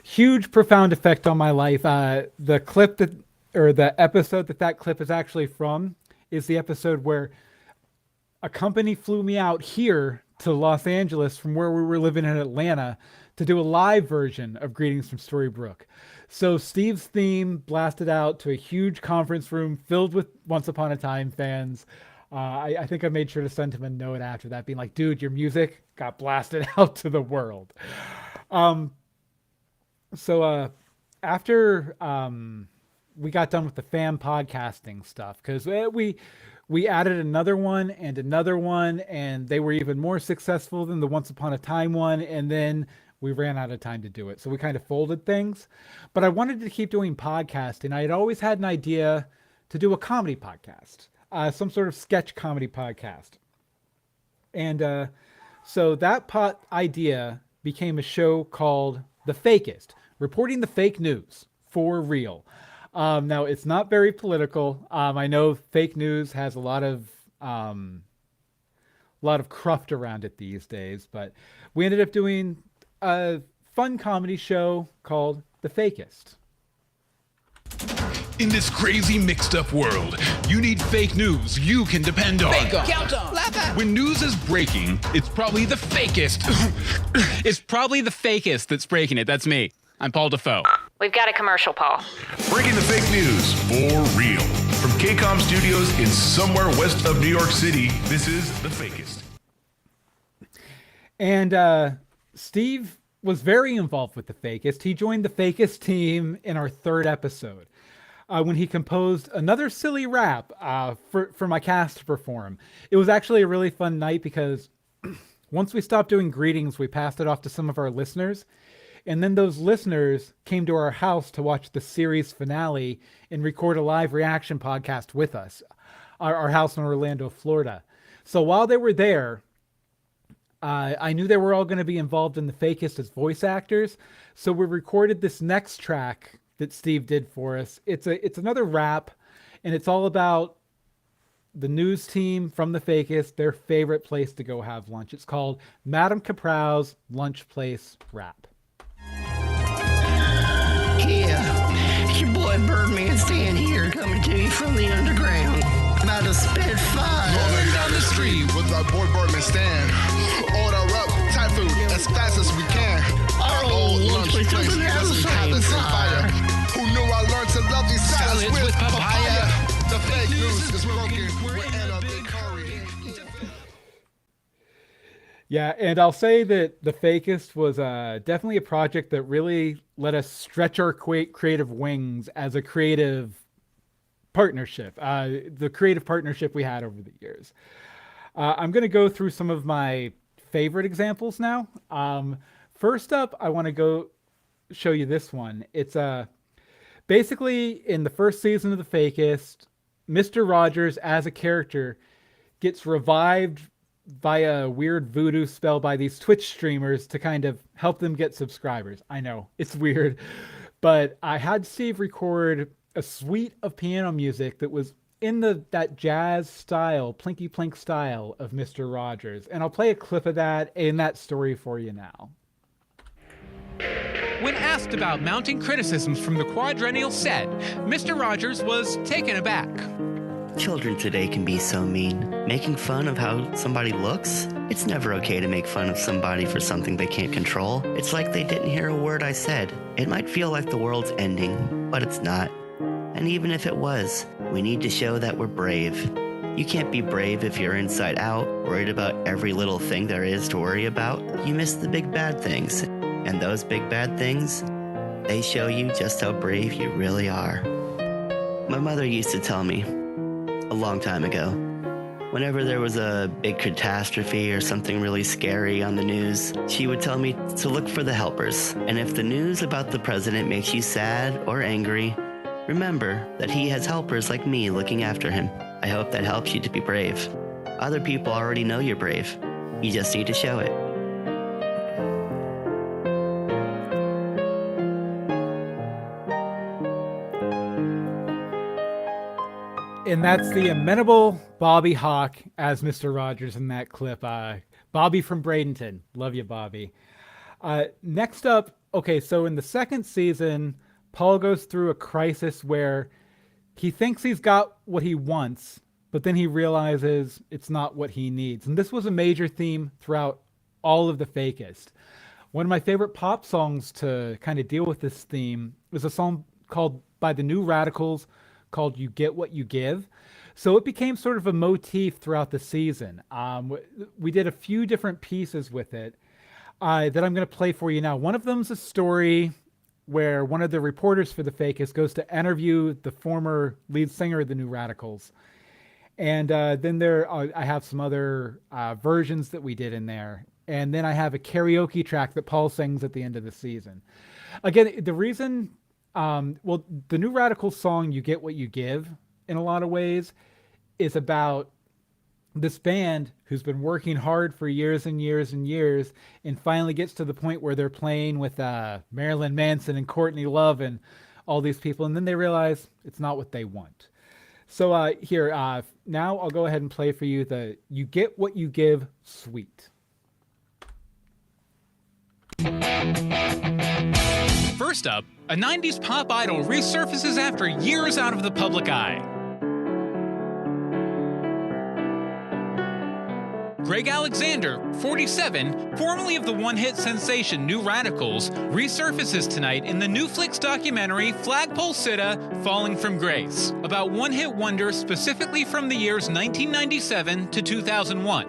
huge, profound effect on my life. The episode that clip is actually from is the episode where a company flew me out here to Los Angeles from where we were living in Atlanta to do a live version of Greetings from Storybrooke. So Steve's theme blasted out to a huge conference room filled with Once Upon a Time fans. I think I made sure to send him a note after that, being like, dude, your music got blasted out to the world. So after we got done with the fan podcasting stuff, because we added another one, and they were even more successful than the Once Upon a Time one, and then we ran out of time to do it. So we kind of folded things. But I wanted to keep doing podcasting. I had always had an idea to do a comedy podcast, some sort of sketch comedy podcast. And so that idea became a show called The Fakist, reporting the fake news for real. Now, it's not very political. I know fake news has a lot of cruft around it these days, but we ended up doing a fun comedy show called The Fakist. In this crazy mixed up world, you need fake news you can depend on. When news is breaking, it's probably the fakest. It's probably the Fakist that's breaking it. That's me. I'm Paul Defoe. We've got a commercial, Paul. Breaking the fake news for real. From KCOM Studios in somewhere west of New York City, this is The Fakist. And Steve was very involved with The Fakist. He joined the Fakist team in our 3rd episode when he composed another silly rap for my cast to perform. It was actually a really fun night because once we stopped doing greetings, we passed it off to some of our listeners. And then those listeners came to our house to watch the series finale and record a live reaction podcast with us, our house in Orlando, Florida. So while they were there, I knew they were all going to be involved in The Fakist as voice actors. So we recorded this next track that Steve did for us. It's another rap, and it's all about the news team from The Fakist, their favorite place to go have lunch. It's called Madame Caprow's Lunch Place Rap. Yeah, it's your boy Birdman staying here, coming to you from the underground. About to spit fire. Rolling down the street with our boy Birdman stand. Order up Thai food as fast as we can. Our old lunch place doesn't have the same fire. Who knew I learned to love these salads with papaya? The fake news is broken. We're in a big hurry. Yeah, and I'll say that The Fakist was definitely a project that really let us stretch our creative wings as a creative partnership, the creative partnership we had over the years. I'm going to go through some of my favorite examples now. First up, I want to go show you this one. It's basically in the first season of The Fakist, Mr. Rogers as a character gets revived by a weird voodoo spell by these Twitch streamers to kind of help them get subscribers. I know, it's weird, but I had Steve record a suite of piano music that was in that jazz style, plinky plink style of Mr. Rogers. And I'll play a clip of that in that story for you now. When asked about mounting criticisms from the quadrennial set, Mr. Rogers was taken aback. Children today can be so mean. Making fun of how somebody looks? It's never okay to make fun of somebody for something they can't control. It's like they didn't hear a word I said. It might feel like the world's ending, but it's not. And even if it was, we need to show that we're brave. You can't be brave if you're inside out, worried about every little thing there is to worry about. You miss the big bad things. And those big bad things, they show you just how brave you really are. My mother used to tell me, a long time ago, whenever there was a big catastrophe or something really scary on the news, she would tell me to look for the helpers. And if the news about the president makes you sad or angry, remember that he has helpers like me looking after him. I hope that helps you to be brave. Other people already know you're brave. You just need to show it. And that's the amenable Bobby Hawk as Mr. Rogers in that clip. Bobby from Bradenton. Love you, Bobby. Next up, okay, so in the second season, Paul goes through a crisis where he thinks he's got what he wants, but then he realizes it's not what he needs. And this was a major theme throughout all of The Fakist. One of my favorite pop songs to kind of deal with this theme was a song called by the New Radicals called You Get What You Give. So it became sort of a motif throughout the season. We did a few different pieces with it that I'm going to play for you now. One of them's a story where one of the reporters for The Fakist goes to interview the former lead singer of the New Radicals. And then I have some other versions that we did in there. And then I have a karaoke track that Paul sings at the end of the season. Again, the reason, the New Radicals song, You Get What You Give, in a lot of ways, is about this band who's been working hard for years and years and years, and finally gets to the point where they're playing with Marilyn Manson and Courtney Love and all these people, and then they realize it's not what they want. So here, now I'll go ahead and play for you the You Get What You Give suite. First up, a 90s pop idol resurfaces after years out of the public eye. Greg Alexander, 47, formerly of the one-hit sensation New Radicals, resurfaces tonight in the new Flix documentary Flagpole Sitta, Falling from Grace, about one-hit wonders specifically from the years 1997 to 2001.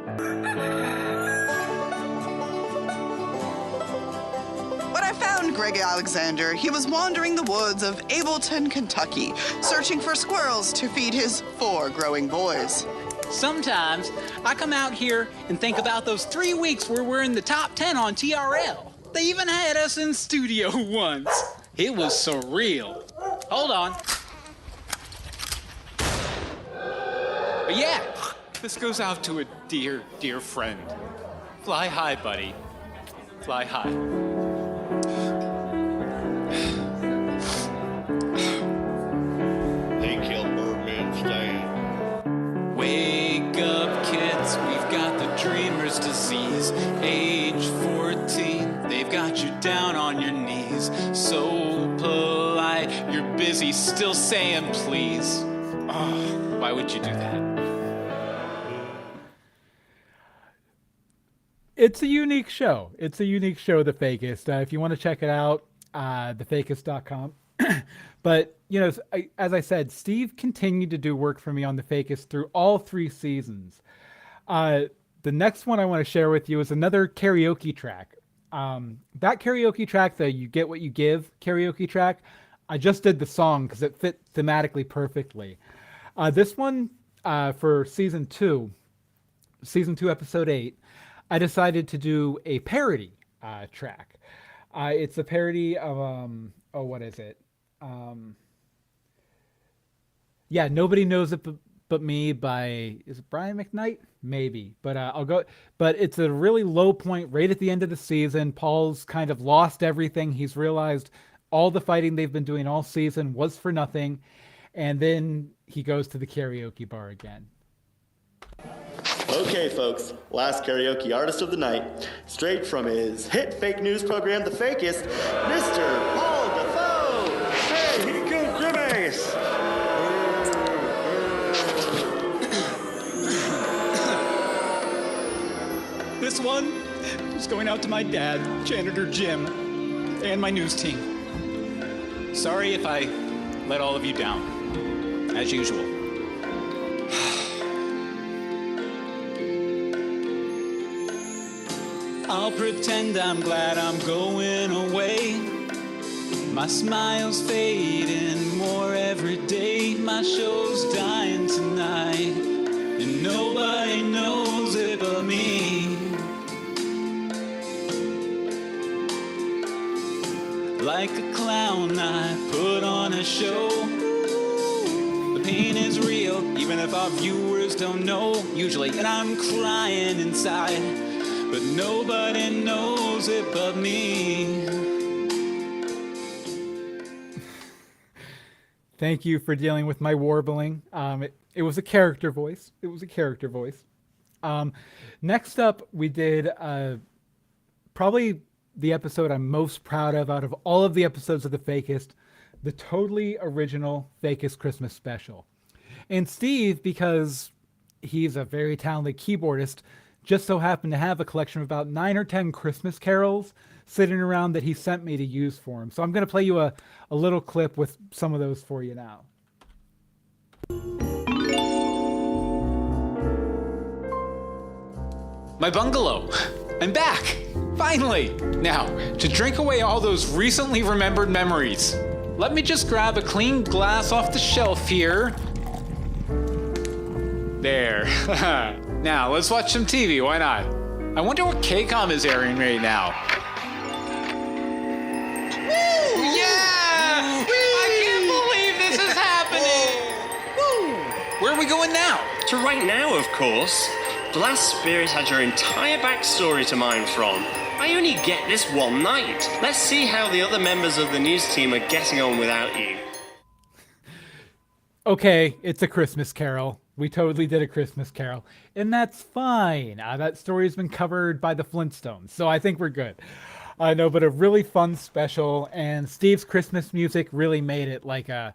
When I found Greg Alexander, he was wandering the woods of Ableton, Kentucky, searching for squirrels to feed his 4 growing boys. Sometimes I come out here and think about those 3 weeks where we're in the top 10 on TRL. They even had us in studio once. It was surreal. Hold on. But yeah, this goes out to a dear, dear friend. Fly high, buddy. Fly high. They killed Birdman Stan. Wake up, kids, we've got the dreamer's disease. Age 14, they've got you down on your knees. So polite, you're busy still saying please. Oh, why would you do that? It's a unique show. It's a unique show, The Fakist. If you want to check it out, thefakist.com. But, you know, as I said, Steve continued to do work for me on The Fakist through all 3 seasons. The next one I want to share with you is another karaoke track. That karaoke track, the You Get What You Give karaoke track, I just did the song because it fit thematically perfectly. This one, for season 2, episode 8, I decided to do a parody track. It's a parody of, what is it? Yeah, Nobody Knows It But Me by, is it Brian McKnight? Maybe, but but it's a really low point right at the end of the season. Paul's kind of lost everything. He's realized all the fighting they've been doing all season was for nothing. And then he goes to the karaoke bar again. Okay, folks, last karaoke artist of the night, straight from his hit fake news program, The Fakist, Mr. Paul Defoe. Hey, he killed Grimace. This one is going out to my dad, Janitor Jim, and my news team. Sorry if I let all of you down, as usual. I'll pretend I'm glad I'm going away. My smile's fading more every day. My show's dying tonight, and nobody knows it but me. Like a clown, I put on a show. The pain is real, even if our viewers don't know, usually, and I'm crying inside. But nobody knows it but me. Thank you for dealing with my warbling. It was a character voice. It was a character voice. Next up, we did probably the episode I'm most proud of out of all of the episodes of The Fakist, the totally original Fakist Christmas special. And Steve, because he's a very talented keyboardist, just so happened to have a collection of about 9 or 10 Christmas carols sitting around that he sent me to use for him. So I'm going to play you a little clip with some of those for you now. My bungalow. I'm back. Finally. Now, to drink away all those recently remembered memories, let me just grab a clean glass off the shelf here. There. Now, let's watch some TV. Why not? I wonder what KCOM is airing right now. Woo! Yeah! Whee! I can't believe this is happening! Woo! Where are we going now? to right now, of course. The last Spirit had your entire backstory to mine from. I only get this one night. Let's see how the other members of the news team are getting on without you. Okay, it's a Christmas Carol. We totally did a Christmas Carol, and that's fine. That story's been covered by the Flintstones, so I think we're good. I know, but a really fun special, and Steve's Christmas music really made it like a...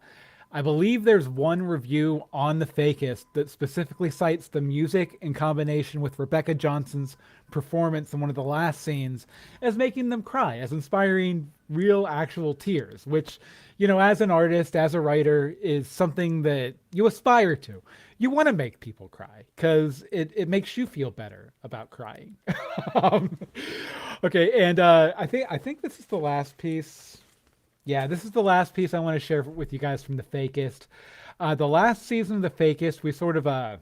I believe there's one review on the Fakist that specifically cites the music in combination with Rebecca Johnson's performance in one of the last scenes as making them cry, as inspiring real actual tears, which, you know, as an artist, as a writer, is something that you aspire to. You want to make people cry because it makes you feel better about crying. Okay, and I think this is the last piece. Yeah, this is the last piece I want to share with you guys from the Fakist. The last season of the Fakist, we sort of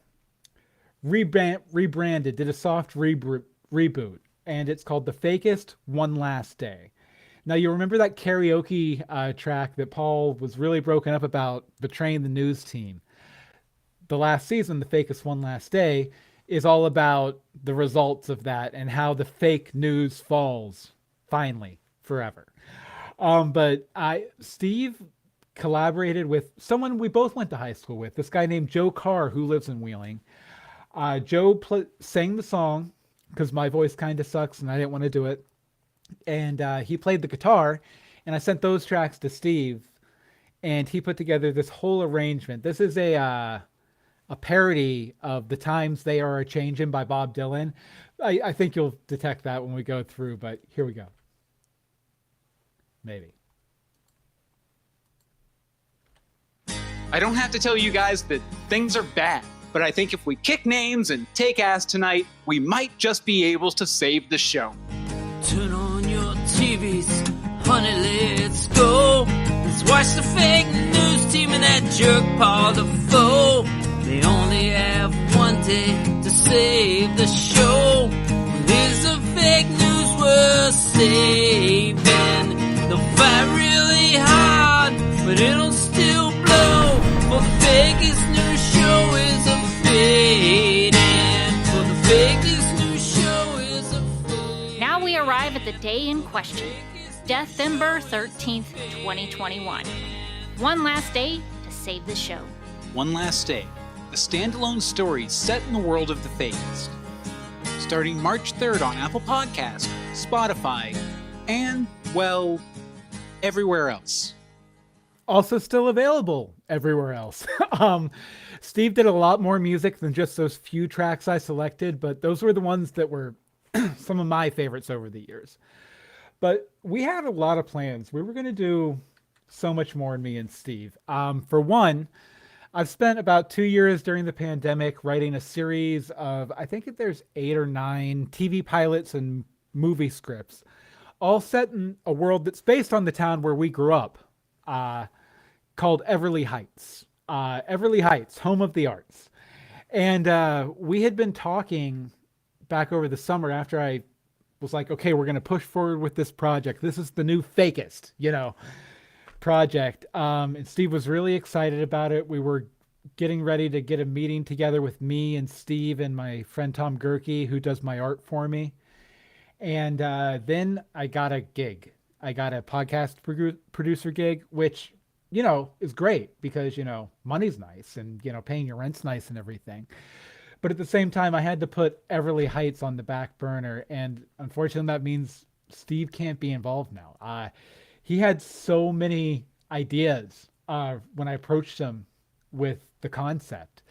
rebranded, did a soft reboot, and it's called The Fakist One Last Day. Now, you remember that karaoke track that Paul was really broken up about betraying the news team? The last season, The Fakist One Last Day, is all about the results of that and how the fake news falls, finally, forever. But Steve collaborated with someone we both went to high school with, this guy named Joe Carr, who lives in Wheeling. Joe sang the song because my voice kind of sucks and I didn't want to do it. And he played the guitar, and I sent those tracks to Steve, and he put together this whole arrangement. This is a parody of The Times They Are A-Changin' by Bob Dylan. I think you'll detect that when we go through, but here we go. Maybe. I don't have to tell you guys that things are bad, but I think if we kick names and take ass tonight, we might just be able to save the show. Turn on your TVs, honey, let's go. Let's watch the fake news team and that jerk Paul Defoe. They only have one day to save the show. Here's the fake news we're saving. They'll fight really hard, but it'll still blow. For the fakest news show is a fading. For the fakest news show is a fading. Now we arrive at the day in question, December 13th, 2021. One last day to save the show. One Last Day, a standalone story set in the world of the Fakist. Starting March 3rd on Apple Podcasts, Spotify, and, well, everywhere else. Also still available everywhere else. Steve did a lot more music than just those few tracks I selected, but those were the ones that were some of my favorites over the years. But we had a lot of plans. We were going to do so much more, me and Steve. For one, I've spent about 2 years during the pandemic writing a series of, I think there's 8 or 9 TV pilots and movie scripts, all set in a world that's based on the town where we grew up, called Everly Heights. Everly Heights, home of the arts. And we had been talking back over the summer after I was like, okay, we're going to push forward with this project. This is the new Fakist, project. And Steve was really excited about it. We were getting ready to get a meeting together with me and Steve and my friend Tom Gerke, who does my art for me. And then I got a gig. I got a podcast producer gig, which, is great because, money's nice and, paying your rent's nice and everything. But at the same time, I had to put Everly Heights on the back burner. And unfortunately, that means Steve can't be involved now. He had so many ideas when I approached him with the concept.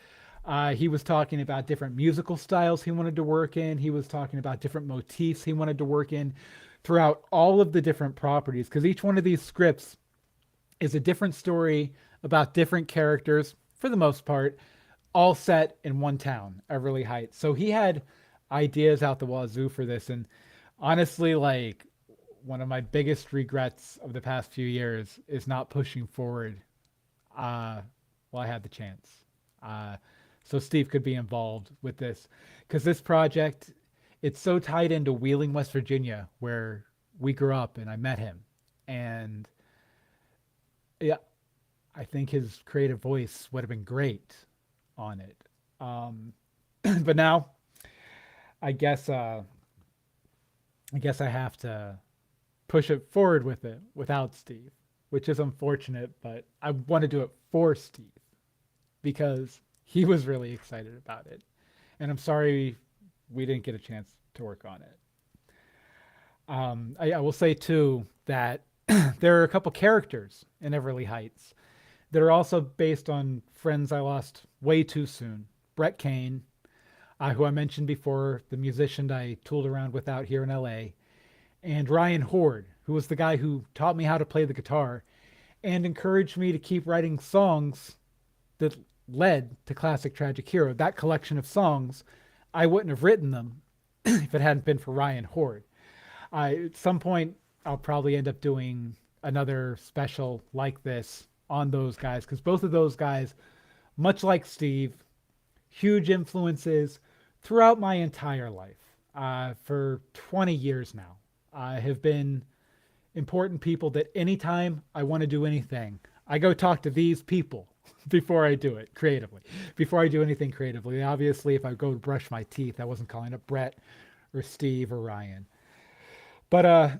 He was talking about different musical styles he wanted to work in. He was talking about different motifs he wanted to work in throughout all of the different properties, because each one of these scripts is a different story about different characters, for the most part, all set in one town, Everly Heights. So he had ideas out the wazoo for this. And honestly, one of my biggest regrets of the past few years is not pushing forward while I had the chance. So Steve could be involved with this, because this project, it's so tied into Wheeling, West Virginia, where we grew up and I met him. And yeah, I think his creative voice would have been great on it. But now, I guess I have to push it forward with it without Steve, which is unfortunate. But I want to do it for Steve because he was really excited about it, and I'm sorry we didn't get a chance to work on it. I will say too that there are a couple characters in Everly Heights that are also based on friends I lost way too soon. Brett Kane, who I mentioned before, the musician I tooled around with out here in LA, and Ryan Horde, who was the guy who taught me how to play the guitar and encouraged me to keep writing songs that led to Classic Tragic Hero. That collection of songs, I wouldn't have written them if it hadn't been for Ryan Horde. At some point, I'll probably end up doing another special like this on those guys, because both of those guys, much like Steve, huge influences throughout my entire life. For 20 years now, have been important people that anytime I want to do anything, I go talk to these people before I do it creatively, before I do anything creatively. Obviously, if I go to brush my teeth, I wasn't calling up Brett or Steve or Ryan. But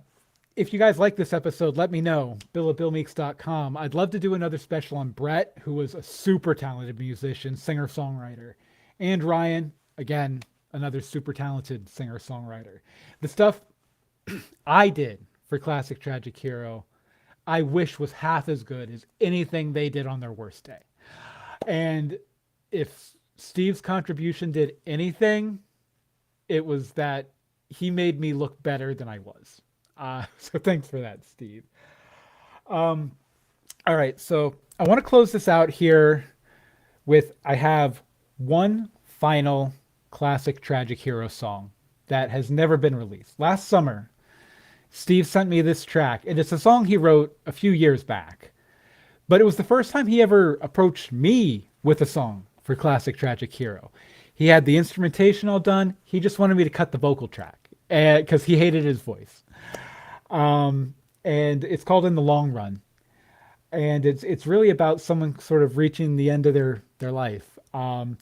if you guys like this episode, let me know. Bill@BillMeeks.com. I'd love to do another special on Brett, who was a super talented musician, singer-songwriter. And Ryan, again, another super talented singer-songwriter. The stuff I did for Classic Tragic Hero, I wish was half as good as anything they did on their worst day. And if Steve's contribution did anything, it was that he made me look better than I was. So thanks for that, Steve. All right, so I want to close this out here with, I have one final Classic Tragic Hero song that has never been released. Last summer, Steve sent me this track, and it's a song he wrote a few years back. But it was the first time he ever approached me with a song for Classic Tragic Hero. He had the instrumentation all done. He just wanted me to cut the vocal track because he hated his voice. And it's called In the Long Run. And it's really about someone sort of reaching the end of their life. And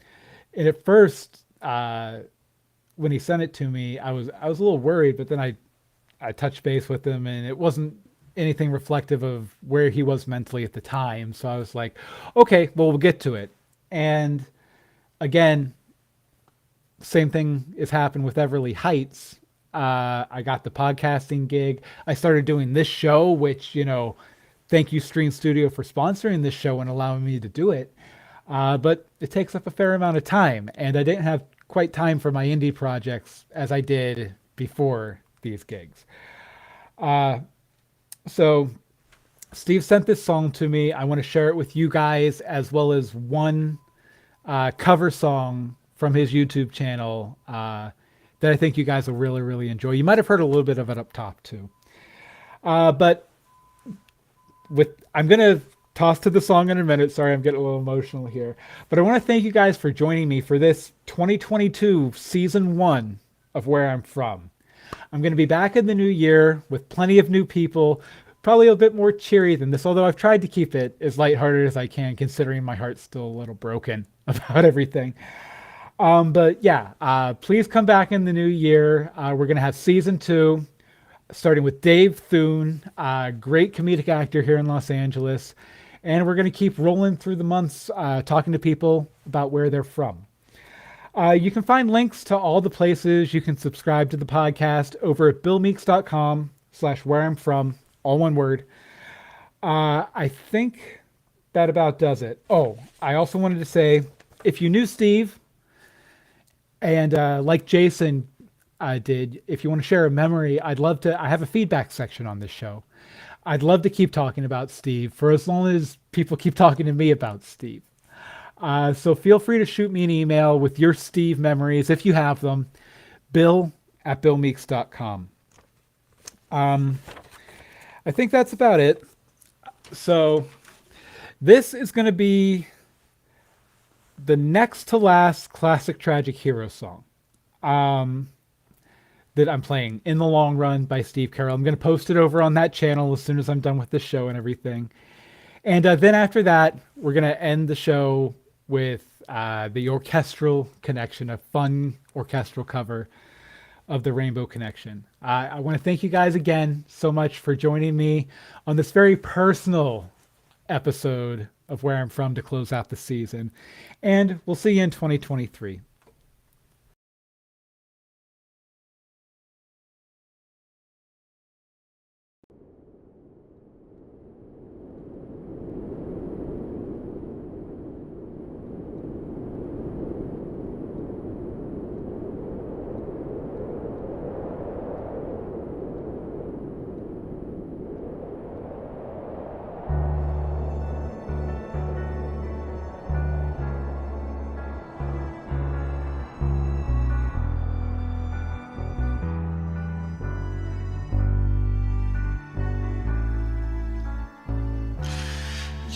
at first, when he sent it to me, I was a little worried, but then I touched base with him, and it wasn't anything reflective of where he was mentally at the time. So I was like, okay, well, we'll get to it. And again, same thing has happened with Everly Heights. I got the podcasting gig. I started doing this show, which, thank you, Stream Studio, for sponsoring this show and allowing me to do it. But it takes up a fair amount of time, and I didn't have quite time for my indie projects as I did before these gigs. So Steve sent this song to me. I want to share it with you guys, as well as one cover song from his YouTube channel that I think you guys will really, really enjoy. You might have heard a little bit of it up top too. But I'm going to toss to the song in a minute. Sorry, I'm getting a little emotional here. But I want to thank you guys for joining me for this 2022 season 1 of Where I'm From. I'm going to be back in the new year with plenty of new people, probably a bit more cheery than this, although I've tried to keep it as lighthearted as I can, considering my heart's still a little broken about everything. But yeah, please come back in the new year. We're going to have season 2, starting with Dave Thune, great comedic actor here in Los Angeles. And we're going to keep rolling through the months, talking to people about where they're from. You can find links to all the places you can subscribe to the podcast over at billmeeks.com/whereimfrom, all one word. I think that about does it. Oh, I also wanted to say, if you knew Steve, and like Jason did, if you want to share a memory, I'd love to. I have a feedback section on this show. I'd love to keep talking about Steve for as long as people keep talking to me about Steve. So feel free to shoot me an email with your Steve memories, if you have them, bill@billmeeks.com. I think that's about it. So this is going to be the next to last Classic Tragic Hero song that I'm playing, In the Long Run by Steve Carroll. I'm going to post it over on that channel as soon as I'm done with the show and everything. And then after that, we're going to end the show with the orchestral connection, a fun orchestral cover of the Rainbow Connection. I want to thank you guys again so much for joining me on this very personal episode of Where I'm From to close out the season. And we'll see you in 2023.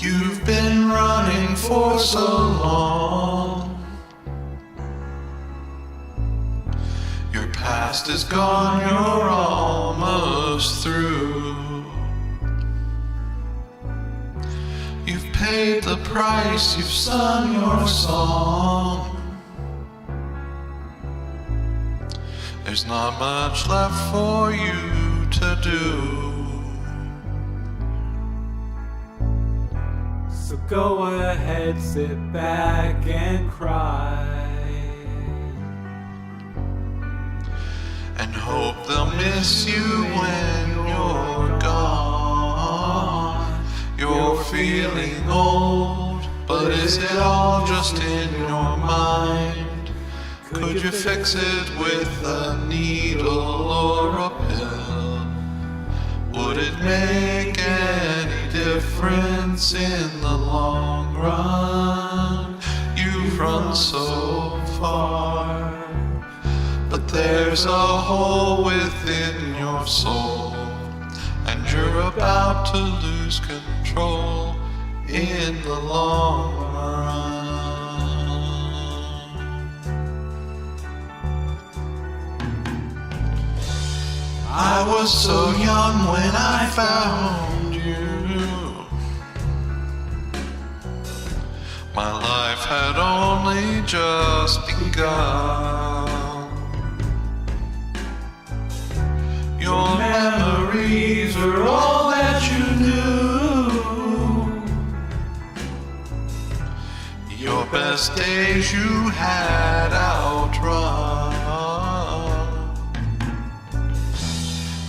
You've been running for so long. Your past is gone, you're almost through. You've paid the price, you've sung your song. There's not much left for you to do. So go ahead, sit back and cry. And hope they'll miss you when you're gone. You're feeling old, but is it all just in your mind? Could you fix it with a needle or a pill? Would it make any difference in the long run? You've run so far, but there's a hole within your soul, and you're about to lose control in the long run. I was so young when I found you. My life had only just begun. Your memories are all that you knew. Your best days you had outrun.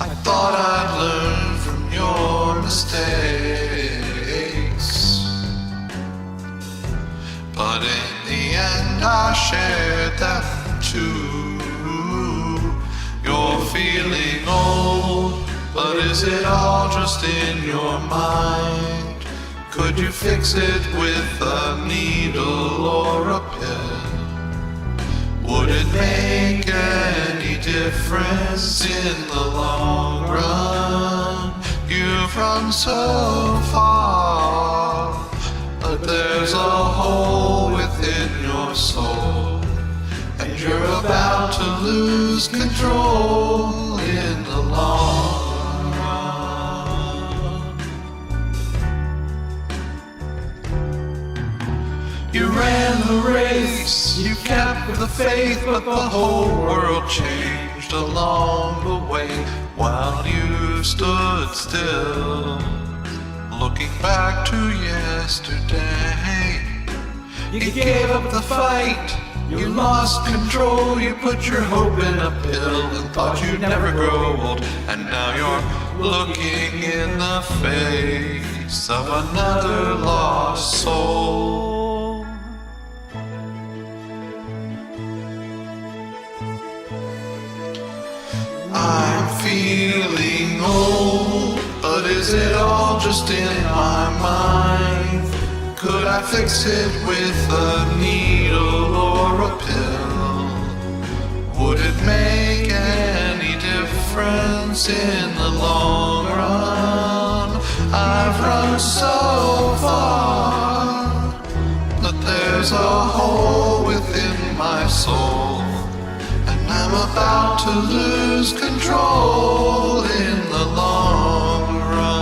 I thought I'd learn from your mistakes, but in the end I shared them too. You're feeling old, but is it all just in your mind? Could you fix it with a needle or a pill? Would it make any difference in the long run? You've run so far, but there's a hole within your soul, and you're about to lose control in the long run. You ran the race, you kept the faith, but the whole world changed along the way while you stood still, looking back to yesterday. You gave up the fight, you lost control, you put your hope in a pill and thought you'd never grow old, and now you're looking in the face of another lost soul. I'm feeling old, but is it all just in my mind? Could I fix it with a needle or a pill? Would it make any difference in the long run? I've run so far, but there's a hole within my soul, I'm about to lose control in the long run.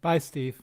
Bye, Steve.